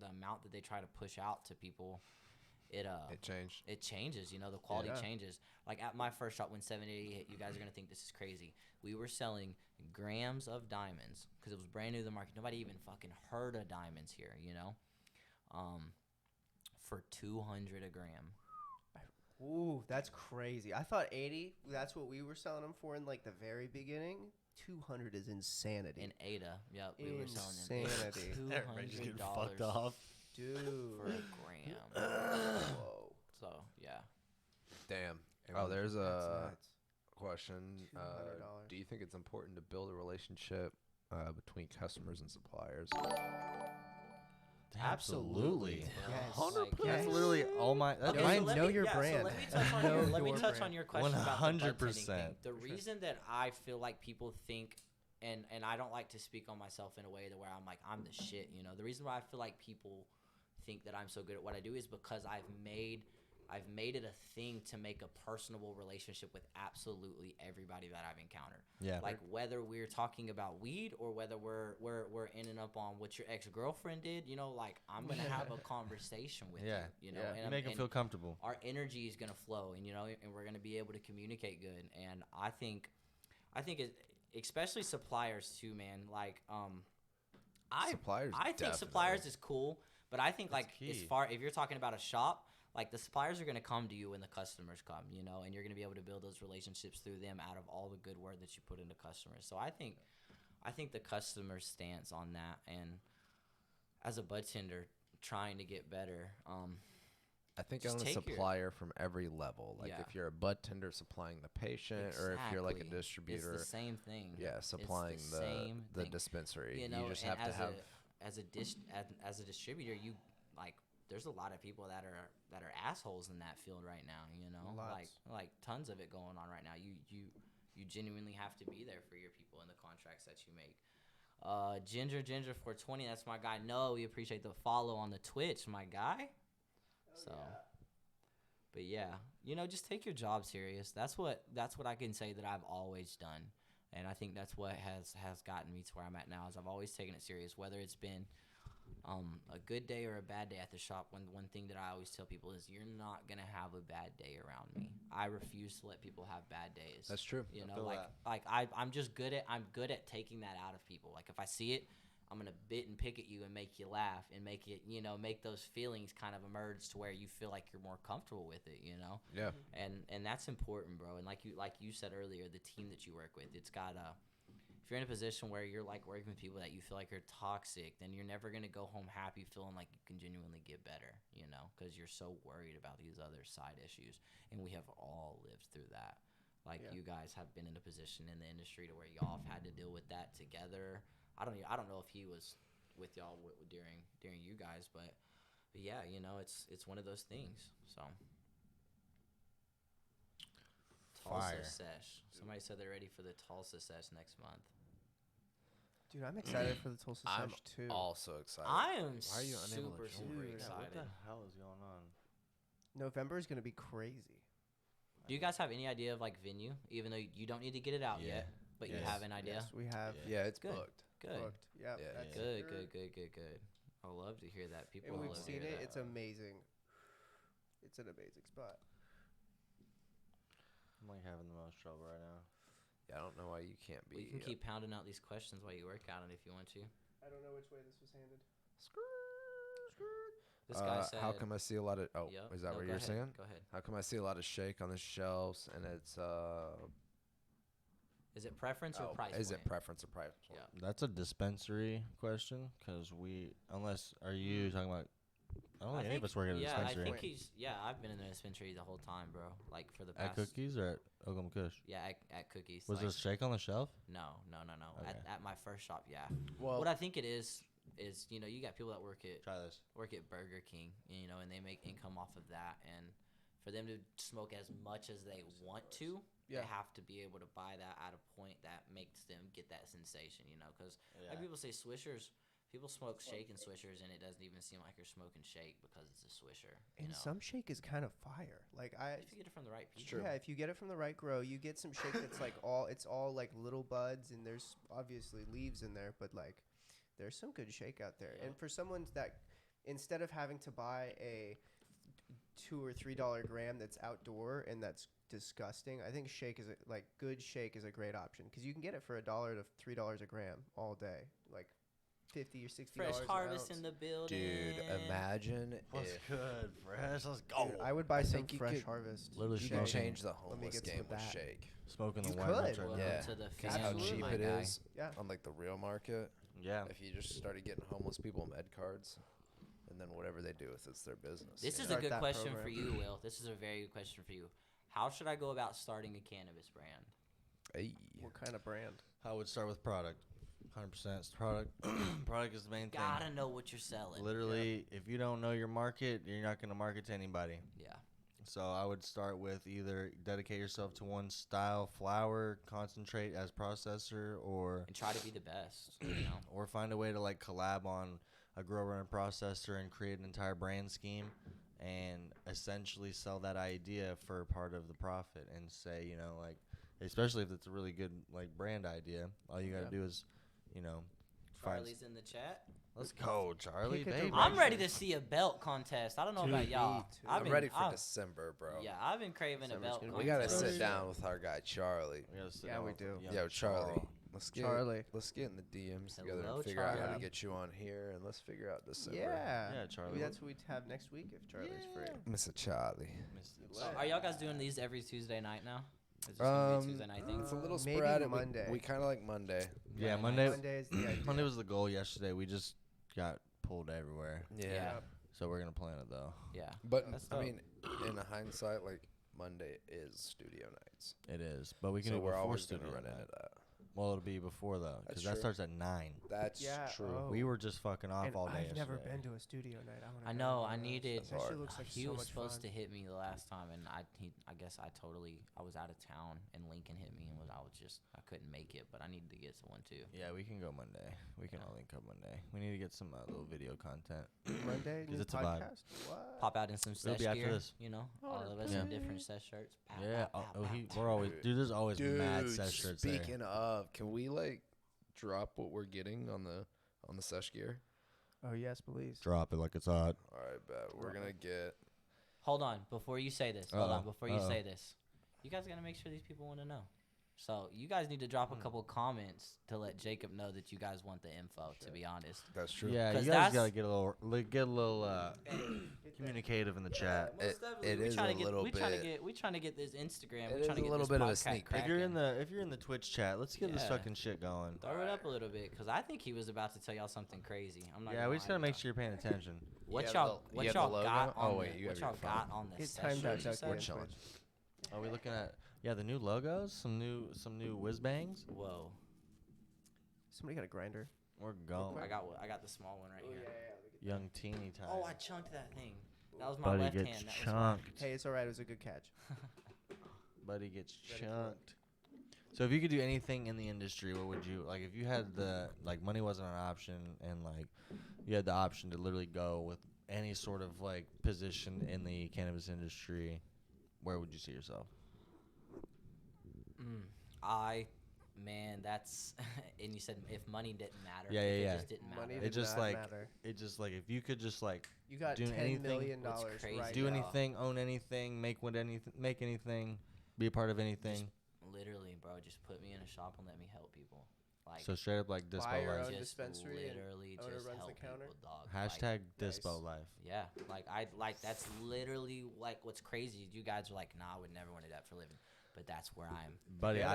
amount that they try to push out to people, it changed. It changes, the quality changes. Like at my first shop when 780 hit, you guys are gonna think this is crazy. We were selling grams of diamonds because it was brand new to the market. Nobody even fucking heard of diamonds here, for $200 a gram. Ooh, that's crazy. I thought 80. That's what we were selling them for in like the very beginning. 200 is insanity. In Ada, yep, we were selling them Insanity. Everybody's getting fucked $200 off. Dude. for a gram. Whoa. So yeah. Damn. Oh, there's That's a nuts. question. $200. Do you think it's important to build a relationship between customers and suppliers? Absolutely. Yes. Like, That's literally all my. That's Okay, my so let know me- your yeah, brand. So let me touch on Know your, let me your touch brand. on your question about the bartending 100%. thing. The reason that I feel like people think, and I don't like to speak on myself in a way that where I'm like I'm the shit. The reason why I feel like people think that I'm so good at what I do is because I've made it a thing to make a personable relationship with absolutely everybody that I've encountered. Yeah. Like whether we're talking about weed or whether we're ending up on what your ex-girlfriend did, like I'm gonna have a conversation with Yeah. you, Yeah. and You make them feel comfortable. our energy is gonna flow, and and we're gonna be able to communicate good. And I think especially suppliers too, man. Like Suppliers I think definitely. suppliers is cool, but I think like key. if you're talking about a shop, like the suppliers are gonna come to you when the customers come, and you're gonna be able to build those relationships through them out of all the good word that you put into customers. So I think the customer stance on that, and as a bud tender trying to get better, I think Just on a take your- supplier from every level. Like Yeah. if you're a bud tender supplying the patient, or if you're like a exactly. distributor, It's the same thing. yeah, supplying It's the thing. dispensary. You just and have to have. as a distributor, you like there's a lot of people that are assholes in that field right now, Lots. like tons of it going on right now. You genuinely have to be there for your people in the contracts that you make. Ginger 420, that's my guy. No, we appreciate the follow on the Twitch, my guy. So but yeah, just take your job serious. That's what I can say that I've always done. And I think that's what has gotten me to where I'm at now, is I've always taken it serious, whether it's been a good day or a bad day at the shop. One thing that I always tell people is you're not going to have a bad day around me. I refuse to let people have bad days. That's true. I'm just good at taking that out of people. Like if I see it, I'm going to bit and pick at you and make you laugh and make it, make those feelings kind of emerge to where you feel like you're more comfortable with it, Yeah. And that's important, bro. And like you said earlier, the team that you work with, it's got if you're in a position where you're like working with people that you feel like are toxic, then you're never going to go home happy feeling like you can genuinely get better, because you're so worried about these other side issues. And we have all lived through that. Like you guys have been in a position in the industry to where y'all have had to deal with that together. I don't know if he was with y'all during you guys, but yeah, it's one of those things. So Fire. Tulsa Sesh. Somebody said they're ready for the Tulsa Sesh next month. Dude, I'm excited for the Tulsa I'm Sesh too. also excited. I am Why are you unable to super join? excited. What the hell is going on? November is gonna be crazy. Do you guys have any idea of like venue? Even though you don't need to get it out Yeah. yet, but you Yes. have an idea. Yes, we have Yeah, it's Good. booked. Good. booked. Yep, Yeah. that's Good. secured. Good. I love to hear that. People And we've love to seen hear it. that. It's amazing. It's an amazing spot. I'm like having the most trouble right now. Yeah, I don't know why you can't be. We can keep pounding out these questions while you work out it if you want to. I don't know which way this was handed. This guy said, how come I see a lot of? Oh, Yep. is that No, what go you're ahead. saying? Go ahead. How come I see a lot of shake on the shelves and it's Is it preference or price Is point? it preference or price point? Yeah. That's a dispensary question, because are you talking about I don't think any of us work at a Yeah, dispensary. I think he's. Yeah, I've been in the dispensary the whole time, bro. Like for the past. At Cookies or at Oklahoma Kush? Yeah, at Cookies. Was like, there a shake on the shelf? No. Okay. At my first shop, yeah. Well, What I think it is you got people that work Try this. Burger King, and they make income off of that, and for them to smoke as much as they want to, Yeah. they have to be able to buy that at a point that makes them get that sensation, because like people say Swishers. People smoke shake and Swishers, and it doesn't even seem like you're smoking shake because it's a Swisher. And some shake is kind of fire. Like if you get it from the right people. true. Yeah, if you get it from the right grow, you get some shake that's like it's all like little buds, and there's obviously leaves in there, but like there's some good shake out there. Yeah. And for someone that instead of having to buy a $2 or $3 gram that's outdoor and that's disgusting, I think good shake is a great option because you can get it for $1 to $3 a gram all day, like $50 or $60. Fresh Harvest an in the building. dude, imagine What's if good, Fresh? Let's go. Dude, I would buy some think you Fresh could Harvest. Literally you smoking, can change the Let me homeless get some game of with that. shake. smoking the You white could. nuts right Welcome now. Yeah. to the That's how family, cheap my it guy. is Yeah. on like the real market. Yeah. If you just started getting homeless people med cards, and then whatever they do with it's their business. This is a Start good that question program. for you, Will. This is a very good question for you. How should I go about starting a cannabis brand? Hey. What kind of brand? I would start with product. 100% it's product. Product is the main thing. Gotta know what you're selling. Literally, if you don't know your market, you're not going to market to anybody. Yeah. So I would start with either dedicate yourself to one style, flower, concentrate as processor, or And try to be the best, or find a way to like collab on a grower and processor and create an entire brand scheme and essentially sell that idea for part of the profit and say, like, especially if it's a really good like brand idea, all you got to do is, find. Charlie's in the chat. Let's go, Charlie, Pick a baby. I'm ready to see a belt contest. I don't know about Dude, y'all. me too. I'm ready for December, bro. Yeah, I've been craving a December's belt gonna contest. be We gotta December. sit down with our guy Charlie. We gotta sit Yeah, down we with do. young Yo, Charlie. Charles. Let's get in the DMs together Hello, and figure out how Charlie. to get you on here, and let's figure out December. Yeah. Yeah, Charlie. Maybe that's what we'd have next week if Charlie's free. Mr. Charlie. So are y'all guys doing these every Tuesday night now? Is this gonna be a Tuesday night thing? It's a little Maybe sporadic. Monday. We kind of like Monday. Yeah, Monday Monday. Monday is the idea. Monday was the goal yesterday. We just got pulled everywhere. Yeah. So we're gonna plan it though. Yeah. But That's I dope. mean, in hindsight, like Monday is studio nights, It is, but we can so do it we're before always gonna studio run night. into that. Well, it'll be before though, because That's that true. starts at 9. That's Yeah, true. oh. We were just fucking off And all day. I've never yesterday. been to a studio night. I know. I needed. That's hard. That shit looks like He so was much supposed fun. to hit me the last time, and I guess I was out of town, and Lincoln hit me, and I couldn't make it, but I needed to get someone too. Yeah, we can go Monday. We can Yeah. all link up Monday. We need to get some little video content. Monday, 'Cause new it's a vibe. podcast. What? Pop out in some It'll Sesh be after gear, this. all of us Yeah. in different Sesh shirts. Pow, Yeah. pow, pow, pow. We're always dude. There's always mad Dude, sesh shirts there. speaking of, can we like drop what we're getting on the Sesh gear? Oh yes, please. Drop it like it's hot. All right, bet we're gonna get. Hold on, before you say this. Say this. You guys gotta make sure these people want to know. So you guys need to drop a couple comments to let Jacob know that you guys want the info. To be honest. That's true. Yeah, 'Cause you guys that's- gotta get a little communicative in the chat. It is a little We bit. trying to get this Instagram. It We is trying to a get little this bit of a podcast sneak peek. If you're in cracking. the Twitch chat, let's get this Yeah. fucking shit going. Throw it up a little bit, cause I think he was about to tell y'all something crazy. I'm not. Yeah, gonna we just lie gotta make y'all. sure you're paying attention. What have y'all the- you have the logo? got on Oh, wait, the, you what have y'all your phone. got on the Hit Sesh timed out, shirts, you Ducky, said? Which on one? Twitch. Are we looking at the new logos, some new whiz bangs? Whoa, Somebody got a grinder. We're going. I got the small one right here. Young teeny time. Oh, I chunked that thing. That was my Buddy left gets hand. That was chunked. Hey, it's all right. It was a good catch. Buddy gets Ready for it. chunked. So if you could do anything in the industry, what would you like? If you had the like money wasn't an option, and like you had the option to literally go with any sort of like position in the cannabis industry, where would you see yourself? that's and you said if money didn't matter. Yeah, if yeah, it yeah. just didn't matter. Money It did just not like matter. it just like if you could just like You got do $10 anything- million What's dollars crazy right do now. anything, own anything, make anything, be a part of anything. Literally, bro, just put me in a shop and let me help people. Like So straight up like Dispo Buy your Life. own just dispensary and literally owner just runs help the counter? people, dog. Hashtag Nice. Dispo Life. Yeah, like that's literally like what's crazy. You guys are like, nah, I would never want to do that for a living, but that's where I'm. Buddy, Yeah.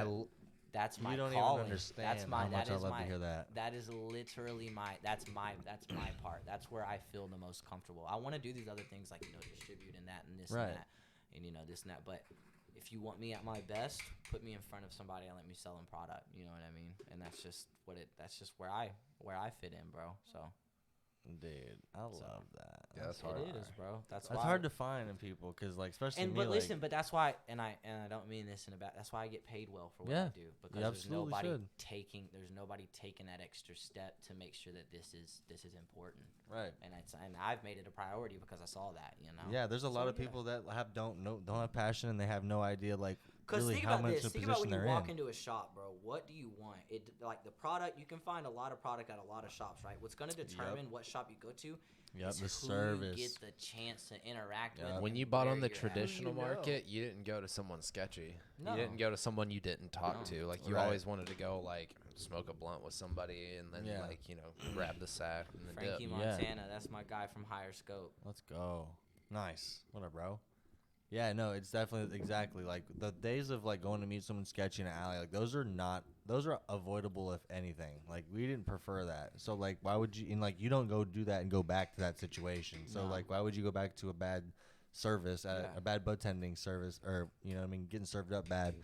that's my You don't calling. even understand That's my, how much that I is love my, to hear that. That is literally that's my part. That's where I feel the most comfortable. I want to do these other things like, distribute and that and this Right. and that and this and that. But if you want me at my best, put me in front of somebody and let me sell them product. You know what I mean? And that's just that's just where I fit in, bro. So. Dude, I love that. Yeah, that's hard. It is, bro. That's It's why. hard to find in people because, like, especially me. But like, listen, but that's why, and I don't mean this in a bad. That's why I get paid well for what I Yeah, do, you because there's absolutely nobody should. taking that extra step to make sure that this is important. right. And I've made it a priority because I saw that. Yeah, there's a lot So, of people that don't have passion and they have no idea like Because really think how about much this. the Think about position when you they're walk in. into a shop, bro. What do you want? Like the product. You can find a lot of product at a lot of shops, right? What's going to determine what shop you go to Yep, is the who service. you get the chance to interact Yep. with. When and you bought where on the you're at. traditional Who you know. market, you didn't go to someone sketchy. No. You didn't go to someone you didn't talk No. to. Like, you Right. always wanted to go, like, smoke a blunt with somebody and then, Yeah. like, grab the sack and the Frankie dip. Montana, that's my guy from Higher Scope. Let's go. Nice. What up, bro? Yeah, no, it's definitely exactly like the days of like going to meet someone sketchy in an alley. Like those are avoidable if anything. Like we didn't prefer that. So like why would you? And like you don't go do that and go back to that situation. So No. like why would you go back to a bad service at Yeah. a bad bud tending service or getting served up bad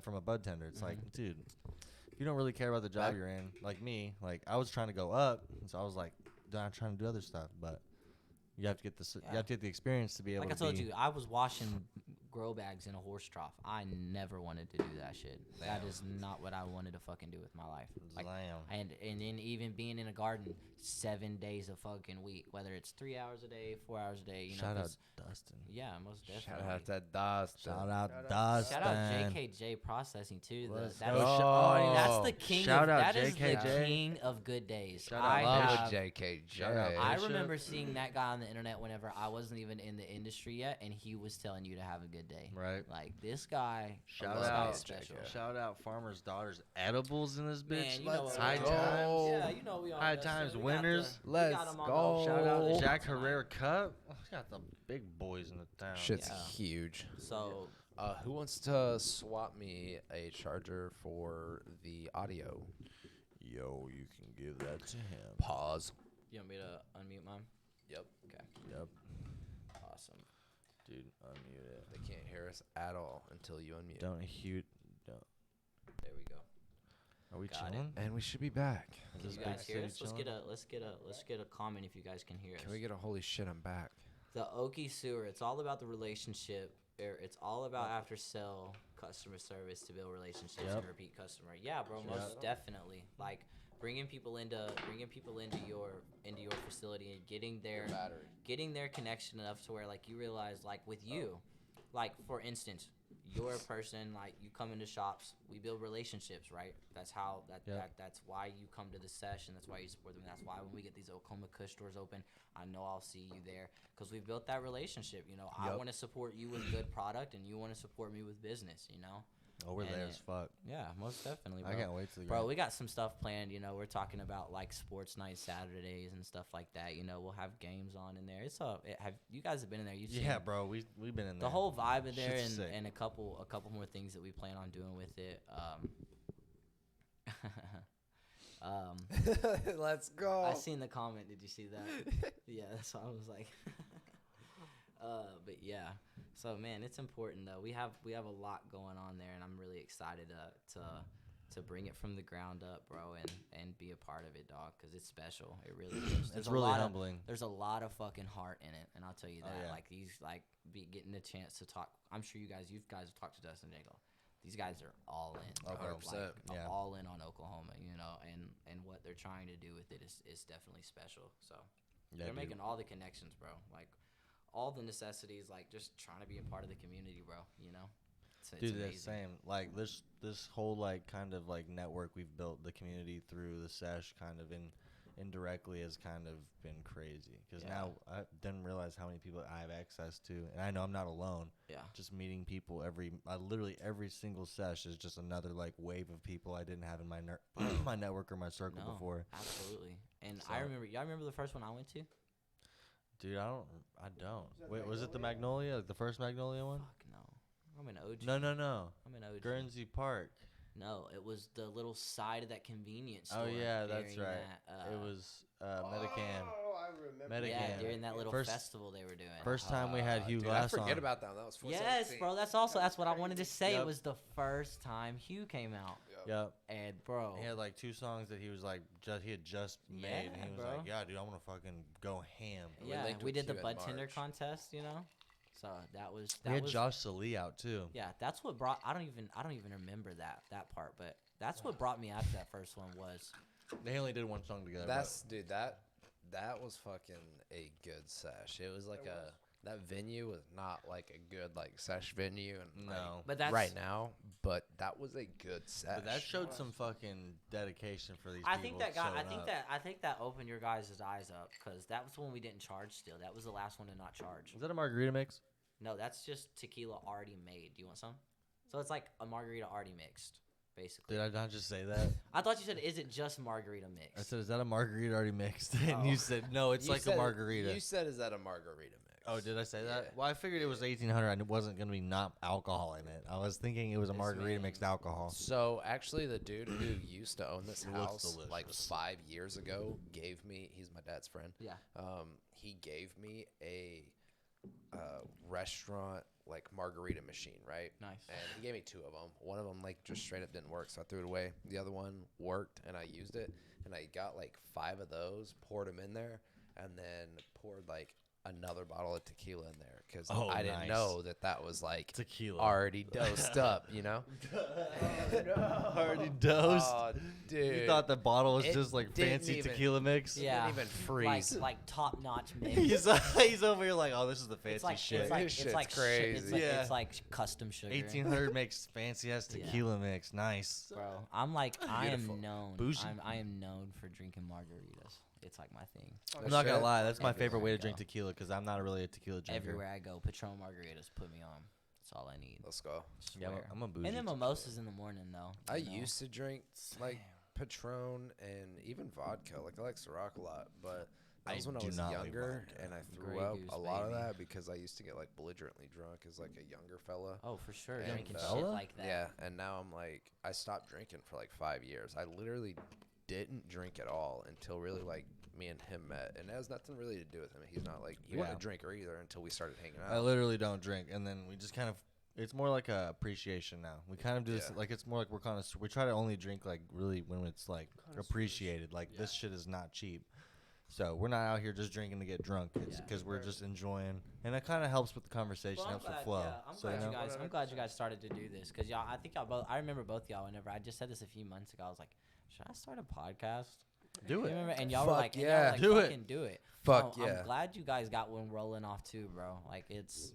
from a bud tender? It's like, dude, if you don't really care about the job you're in, like me, like I was trying to go up, so I was like, I'm trying to do other stuff, but. You have to get you have to get the experience to be able Like I to told you, I was washing grow bags in a horse trough. I never wanted to do that shit. That is not what I wanted to fucking do with my life. Like, Damn. and then even being in a garden 7 days a fucking week, whether it's 3 hours a day, 4 hours a day. Shout out 'cause- Dustin. Yeah, most definitely. Shout out to Dustin. Shout out Shout out Dustin. Shout out JKJ Processing too. Let's That's, go. that's the king. Shout out that is the JKJ. king of good days. Shout out I Love have- with JKJ. Shout out I Bishop. remember seeing that guy on the internet whenever I wasn't even in the industry yet, and he was telling you to have a good day. Right. Like this guy. Shout this guy out is special. Shout out Farmer's Daughters edibles in this bitch. Man, you know Let's what High we go. times. Yeah, you know we on High that times shit. We got winners. the- we got Let's 'em on go. the- Shout out Oh. Jack tonight. Herrera Cup. Oh, we got the big boys in the town. Shit's Yeah. huge. So Who wants to swap me a charger for the audio? Yo, you can give that to him. Pause. you want me to unmute mine? Yep. Okay. Yep. Awesome. Dude, unmute it. They can't hear us at all until you unmute. Don't. There we go. Are we Got it. chilling? And we should be back. Is Can this you big guys hear city us? Let's get a comment if you guys can hear us. Can we get a holy shit, I'm back? The Okie Sewer, it's all about the relationship. It's all about after sell customer service to build relationships Yep. and repeat customer. Yeah, bro, most definitely. Like bringing people into your facility and getting their connection enough to where like you realize like with you, like for instance, you're a person like you come into shops, we build relationships, right? That's how that's why you come to the session. That's why you support them. That's why when we get these Oklahoma Kush stores open, I know I'll see you there because we've built that relationship. I Yep. want to support you with good product, and you want to support me with business. Oh, we're And there as fuck. Yeah, most definitely. Bro. I can't wait to Bro, we got some stuff planned. We're talking about like sports night Saturdays and stuff like that. We'll have games on in there. Have you guys have been in there? You've seen Yeah, bro. We've been in there. the whole vibe in there, Shit's sick. and a couple more things that we plan on doing with it. Let's go. I seen the comment. Did you see that? Yeah, that's what I was like. But yeah, so man, it's important though. We have a lot going on there, and I'm really excited to bring it from the ground up, bro, and be a part of it, dog, because it's special. It really is. It's really humbling. There's a lot of fucking heart in it, and I'll tell you that. yeah. Like getting the chance to talk. I'm sure you guys have talked to Dustin Jago. These guys are all in. Oh, They're, 100%, yeah. all in on Oklahoma, and what they're trying to do with it is definitely special. So Yeah, they're dude. making all the connections, bro. Like all the necessities, like just trying to be a part of the community, bro. It's Dude, amazing. that's same. Like this whole like kind of like network we've built the community through the Sesh kind of indirectly has kind of been crazy because Yeah. now I didn't realize how many people I have access to, and I know I'm not alone. Yeah. Just meeting people literally every single sesh is just another like wave of people I didn't have in my my network or my circle No, before. absolutely. And So- I remember. Y'all remember the first one I went to? Dude, I don't. Wait, was it the Magnolia? Like the first Magnolia one? Fuck no. I'm an OG. No. I'm an OG. Guernsey Park. No, it was the little side of that convenience store. Oh yeah, that's during right. That, It was Medican. Oh, I remember. Medican. Yeah, Medican. during that little First- festival they were doing. First time we had Hugh Dude, Glass I forget on. about that. That was Yes, 417. bro. That's what I wanted to say. Yep. It was the first time Hugh came out, Yep. and bro, He had like 2 songs that he was like he had just made, and Yeah, he was bro. like, "Yeah, dude, I'm gonna fucking go ham." yeah, linked we with did the Hugh in bud tender March. contest, you know. So that was We had was Josh Salee out too. yeah. That's what brought. I don't even remember that part, but that's what brought me out to that first one was. They only did 1 song together. That's dude. That was fucking a good sesh. It was like that venue was not like a good like sesh venue and No. But that's right now, but that was a good sesh. But that showed some fucking dedication for these I people. think that got. showing up. I think that opened your guys' eyes up because that was when we didn't charge. Still, that was the last one to not charge. Was that a margarita mix? No, that's just tequila already made. Do you want some? So it's like a margarita already mixed, basically. Did I not just say that? I thought you said, "Is it just margarita mixed?" I said, "Is that a margarita already mixed?" And you said, "No, it's You like said- a margarita." You said, "Is that a margarita mix?" Oh, did I say that? Yeah. Well, I figured it was 1800 and it wasn't going to be not alcohol in it. I was thinking it was a This margarita man- mixed alcohol. So actually, the dude who used to own this It looks house like delicious. 5 years ago gave me. He's my dad's friend. Yeah. He gave me a restaurant like margarita machine, right? Nice. And he gave me 2 of them. One of them like just straight up didn't work, so I threw it away. The other one worked, and I used it. And I got like 5 of those, poured them in there, and then poured like another bottle of tequila in there because Oh, I didn't nice. know that was like Tequila. already dosed up, you know? Already dosed. Oh, dude. You thought the bottle was It just like didn't fancy even- tequila mix? Yeah. didn't even freeze. Like top notch mix. He's over here like, oh, this is the fancy It's like shit. it's like This it's shit's like It's crazy. like, Yeah. it's like custom sugar. 1800 makes fancy ass Yeah. tequila mix. Nice. Bro, I'm like I Beautiful. am known. Bougie. I am known for drinking margaritas. It's like my thing. I'm not gonna shit. lie, that's my Everywhere favorite way I to drink go. tequila because I'm not really a tequila drinker. Everywhere I go, Patron margaritas put me on. That's all I need. Let's go. Yeah, Swear. I'm a bougie. And then tequila. mimosas in the morning though. I you know? used to drink like Patron and even vodka. Like I like Ciroc a lot, but that I was when I do was not like younger, vodka. and I threw Grey up Goose, a lot baby. of that because I used to get like belligerently drunk as like a younger fella. Oh, for sure. And, Drinking shit fella? like that. Yeah, and now I'm like, I stopped drinking for like 5 years. I literally didn't drink at all until really like me and him met, and it has nothing really to do with him. He's not like he wasn't Yeah. a drinker either until we started hanging I out. literally don't drink, and then we just kind of. It's more like a appreciation now. We kind of do this Yeah. like it's more like we're kind of we try to only drink like really when it's like appreciated. Like this shit is not cheap, so we're not out here just drinking to get drunk. It's Yeah. because we're just enjoying, and it kind of helps with the conversation, Well, I'm helps glad, with flow. yeah, I'm So, glad you you know? guys. I'm glad you guys started to do this because y'all. I think y'all both. I remember both y'all. Whenever I just said this a few months ago, I was like, "Should I start a podcast?" Do You it. remember? And y'all were Fuck like, yeah. Do it. fucking do it. Fuck So yeah. I'm glad you guys got one rolling off too, bro. Like it's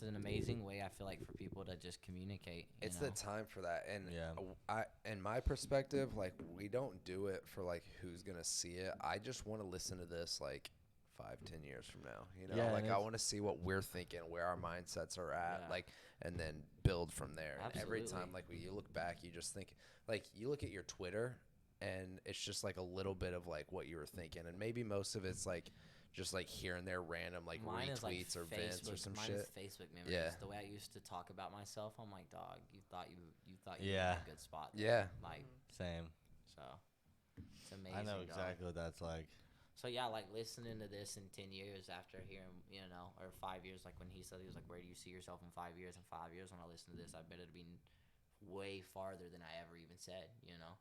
an amazing way. I feel like for people to just communicate. You It's know? the time for that, and Yeah. in my perspective, like we don't do it for like who's gonna see it. I just want to listen to this like 5-10 years from now. You know, Yeah, like and I it's- want to see what we're thinking, where our mindsets are at, Yeah. like, and then build from there. And every Absolutely. time, like you look back, you just think, like you look at your Twitter, and it's just like a little bit of like what you were thinking, and maybe most of it's like just like here and there random like Mine is like retweets or vents or Facebook- some mine shit. is Facebook memories. Yeah. The way I used to talk about myself, I'm like, dog, you thought you Yeah. were in a good spot. there." Yeah. Like Same. so, it's amazing. I know dog. exactly what that's like. So yeah, like listening to this in 10 years after hearing, you know, or 5 years, like when he said he was like, "Where do you see yourself in 5 years?" In 5 years, when I listen to this, I bet it'd be way farther than I ever even said. You know,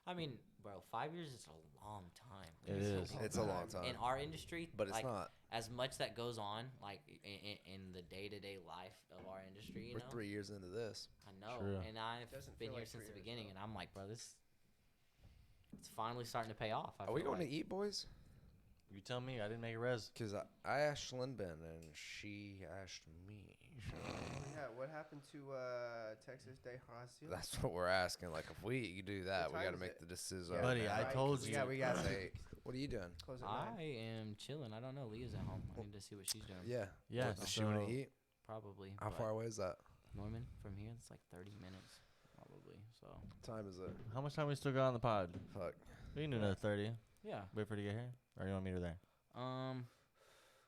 I mean, bro, 5 years is a long time. It When you is. think It's a about long it. time. In our industry, But it's like, not. as much that goes on, like in the day-to-day life of our industry. You We're know, 3 years into this. I know, True. and I've Doesn't been feel here like since 3 the years, beginning, though. and I'm like, bro, it's finally starting to pay off. Are we going to eat, boys? You tell me. I didn't make a res. Because I asked Lynben and she asked me. Yeah, what happened to Texas Day Horacio? That's what we're asking. Like, if we do that, What we got time to is make it? the decision. Yeah, Buddy, I right, told 'cause you. We got Hey, what are you doing? close at I 9. am chilling. I don't know. Leah's at home. I need to see what she's doing. Yeah. Yeah, Does she want so- to eat? Probably. How but far away is that? Norman, from here, it's like 30 minutes, probably. So, What time is it? How much time we still got on the pod? Fuck. We can do another 30. yeah. Wait for her to get here, or you want me to there?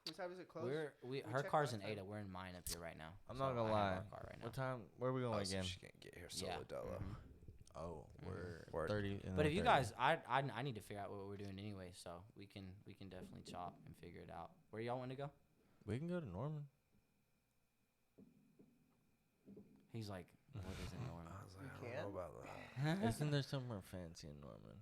What time is it close? We We her checked car's last in Ada. time. We're in mine up here right now. I'm So not gonna I have lie. our car right now. What time? Where are we going Oh, so again? she can't get here Yeah. solo dolo. Mhm. Oh, we're Word. 30. And But then if you 30. guys, I need to figure out what we're doing anyway, so we can definitely chop and figure it out. Where y'all want to go? We can go to Norman. He's like, what is in Norman? I was like, We I don't know can? about that. Isn't there somewhere fancy in Norman?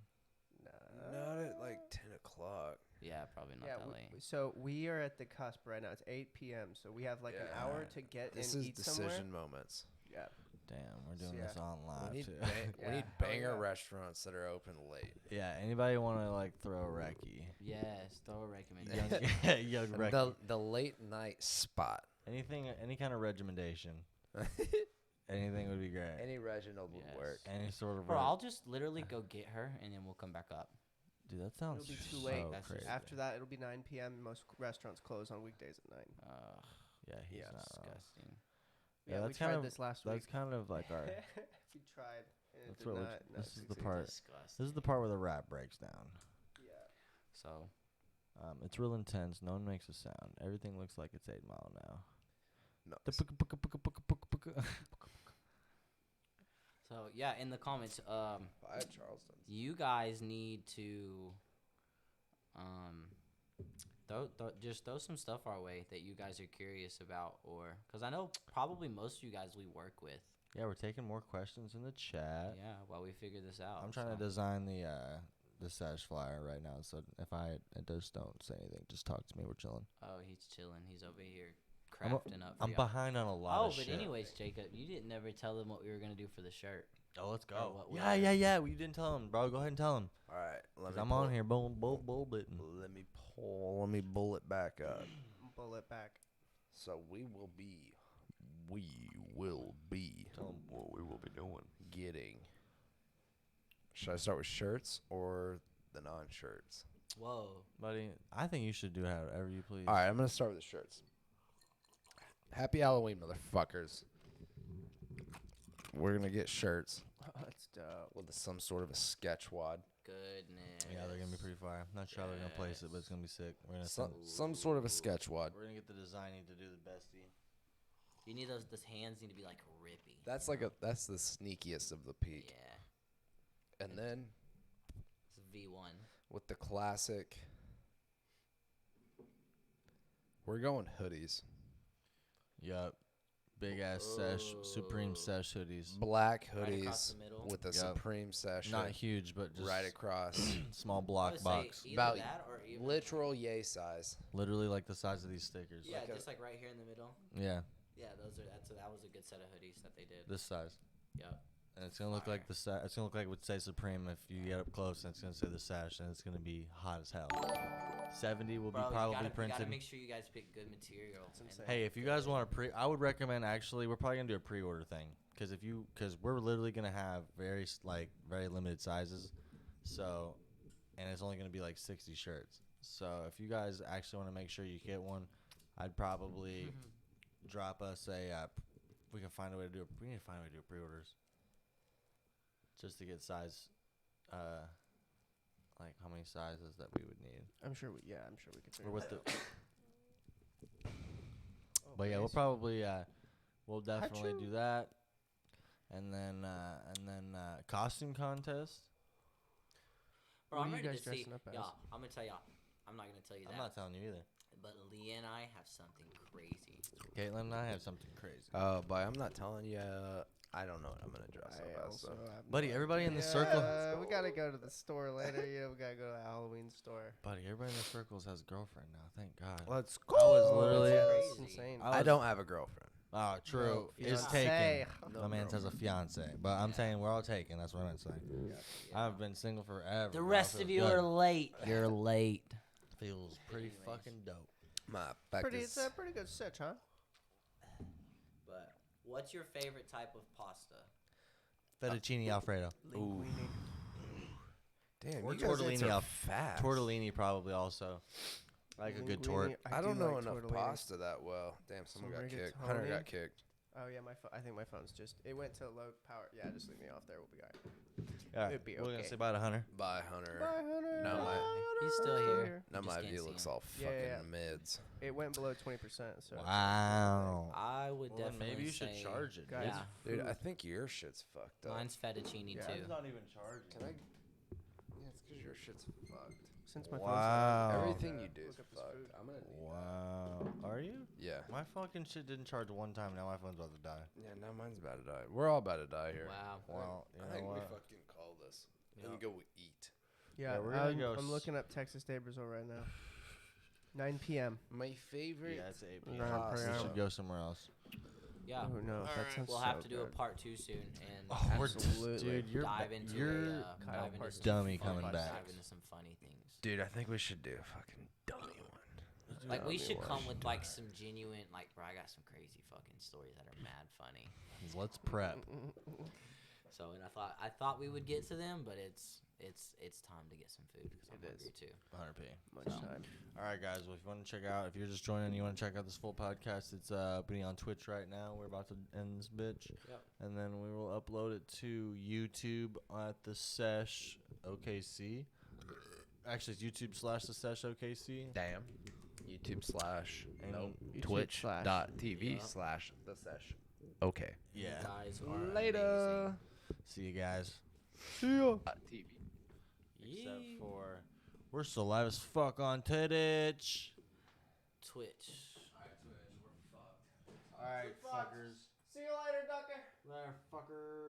Not at like 10 o'clock. Yeah, probably not that late. So we are at the cusp right now. It's 8 p.m. So we have like an hour to get This and is eat decision somewhere. moments. Yeah. Damn, we're doing yeah. this on live We need, too. we Yeah, need hell banger yeah. restaurants that are open late. Yeah, anybody want to like throw a recce? Yes, throw a recommendation. Young And recce. the late night spot. Anything, any kind of regimentation. Anything would be great. Any Reginald would Yes. work. Any sort of. Bro, I'll just literally go get her and then we'll come back up. Dude, that sounds It'll be too so late. That's just- crazy. After that, it'll be 9 p.m. Most restaurants close on weekdays at 9. Yeah, he's Yeah, not wrong. Disgusting. Yeah, Yeah, we that's kind tried of this last that's week. kind of like our. We tried. And That's it what did we're- not this is the succeed. part. Disgusting. This is the part where the rap breaks down. Yeah. So, It's real intense. No one makes a sound. Everything looks like it's 8 Mile now. No. so yeah, in the comments, Five Charleston's. you guys need to just throw some stuff our way that you guys are curious about, or because I know probably most of you guys we work with. Yeah, we're taking more questions in the chat. Yeah, while we figure this out. I'm trying to so. design the Sesh flyer right now. So if I just don't say anything, just talk to me. We're chilling. Oh, he's chilling. He's over here I'm a- crafting up. For I'm y'all. behind on a lot Oh, of but shit. anyways, Jacob, you didn't never tell them what we were gonna do for the shirt. Oh, let's Or go. what Yeah, we're- yeah, yeah. Well, you didn't tell him, bro. Go ahead and tell him. All right. Let me I'm pull on it- here. Bull bitten. Let me pull it back up. Bullet back. So we will be Tell him what we will be doing. Getting. Should I start with shirts or the non-shirts? Whoa. Buddy, I think you should do however you please. All right, I'm gonna start with the shirts. Happy Halloween, motherfuckers. We're gonna get shirts That's dope. with some sort of a sketch wad. Goodness. Yeah, they're gonna be pretty fire. Not sure how they're gonna place it, but it's gonna be sick. We're gonna Some sort of a sketch wad. we're gonna get the designing to do the bestie. You need those hands need to be like rippy. That's the sneakiest of the peak. Yeah. And then It's V1. with the classic, we're going hoodies. Yup. Big ass Sesh, Supreme Sesh hoodies. Black Right across hoodies the middle. with a Yup. Supreme Sesh Not hood huge, but just right across. small I block would say box. either About that or even Literal yay size. Literally like the size of these stickers. Yeah, like a- just like right here in the middle. Yeah, Yeah, that was a good set of hoodies that they did. this size. Yep. And it's gonna look like the it's gonna look like it would say Supreme if you get up close, and it's gonna say the Sash, and it's gonna be hot as hell. 70 will Bro, be probably you gotta printed. make sure you guys pick good material. That's and- insane. Hey, if you guys want to I would recommend actually we're probably gonna do a pre-order thing because we're literally gonna have very limited sizes, so and it's only gonna be like 60 shirts. So if you guys actually want to make sure you get one, I'd probably drop us a. We can find a way to do. We need to find a way to do pre-orders. Just to get size, like how many sizes that we would need. I'm sure we could figure Or with that the. out. But yeah, we'll nice. probably we'll definitely Achoo. do that, and then costume contest. Bro, What I'm are you ready guys to see. dressing up as? Y'all, I'm gonna tell y'all. I'm not gonna tell you that. I'm not telling you either. But Leah and I have something crazy. Caitlin and I have something crazy. But I'm not telling you. I don't know what I'm gonna dress I up as. also So. have no Buddy, everybody in the idea. circle. We gotta go to the store later. Yeah, we gotta go to the Halloween store. Buddy, everybody in the circles has a girlfriend now. Thank God. Let's I was Oh, literally. that's That's crazy. insane. I don't have a girlfriend. Oh, true. No, Is fiancé. taken. No My man has a fiance, but I'm Yeah. saying we're all taken. That's what I'm saying. Yeah. I've been single forever. The bro. rest Feels of you good. are late. You're late. Feels pretty Anyways. fucking dope. My back It's a pretty good stitch, huh? But what's your favorite type of pasta? Fettuccine Alfredo. Ooh. Damn, Or you guys tortellini answer al- fast. Tortellini probably also. I like a good Linguine. tort. I don't do know like enough tortellini. pasta that well. Damn, someone got Some kicked. Hunter rigatoni. got kicked. Oh yeah, I think my phone's just. It went to low power. Yeah, just leave me off there. We'll be alright. All right, It'd be we're gonna okay. say bye to Hunter. Bye, Hunter. Bye, Hunter. No, my He's still here. now Just my can't view see looks him. all Yeah, fucking yeah. mids. It went below 20%. So Wow. I would Well, then definitely maybe you should say- charge it. Guys, Yeah. Dude, I think your shit's fucked up. Mine's fettuccine Yeah. too. not even charging. Can I? Yeah, it's because your shit's fucked. since my Wow. Everything you do is look up his fucked. food. I'm gonna need Wow. Are you? Yeah. My fucking shit didn't charge one time. Now my phone's about to die. Yeah, now mine's about to die. We're all about to die here. Wow. Well, you I know think we what? fucking call this Yep. and go eat. Yeah, we're gonna go I'm looking up Texas Day Brazil right now. 9 p.m. My favorite. Yeah, it's 8 We're p.m. gonna pray We out. should go somewhere else. Yeah. Oh no, that sounds We'll so have to do a good. part 2 soon and We're Absolutely. dude, you're dive into you're Kyle dive into part some dummy fun- coming back. Dive into some funny things. Dude, I think we should do a fucking dummy one. Like we Dummy should one. come with like some genuine, like, bro, I got some crazy fucking stories that are mad funny. Let's prep. So, and I thought we would get to them, but it's time to get some food because I'm It hungry is. too. 100p. Lunchtime. All right, guys. Well, if you want to check out, if you're just joining, you want to check out this full podcast, it's being on Twitch right now. We're about to end this bitch, Yep. and then we will upload it to YouTube at the Sesh OKC. Actually, it's YouTube/the Sesh OKC. Damn. YouTube slash And no YouTube Twitch.tv Yep. slash the sesh. Okay. You Yeah. guys are Later. amazing. See you guys. TV. Except Yee. for we're still live as fuck on Twitch. Twitch. All right, fuckers. See you later, Ducker. There, fucker.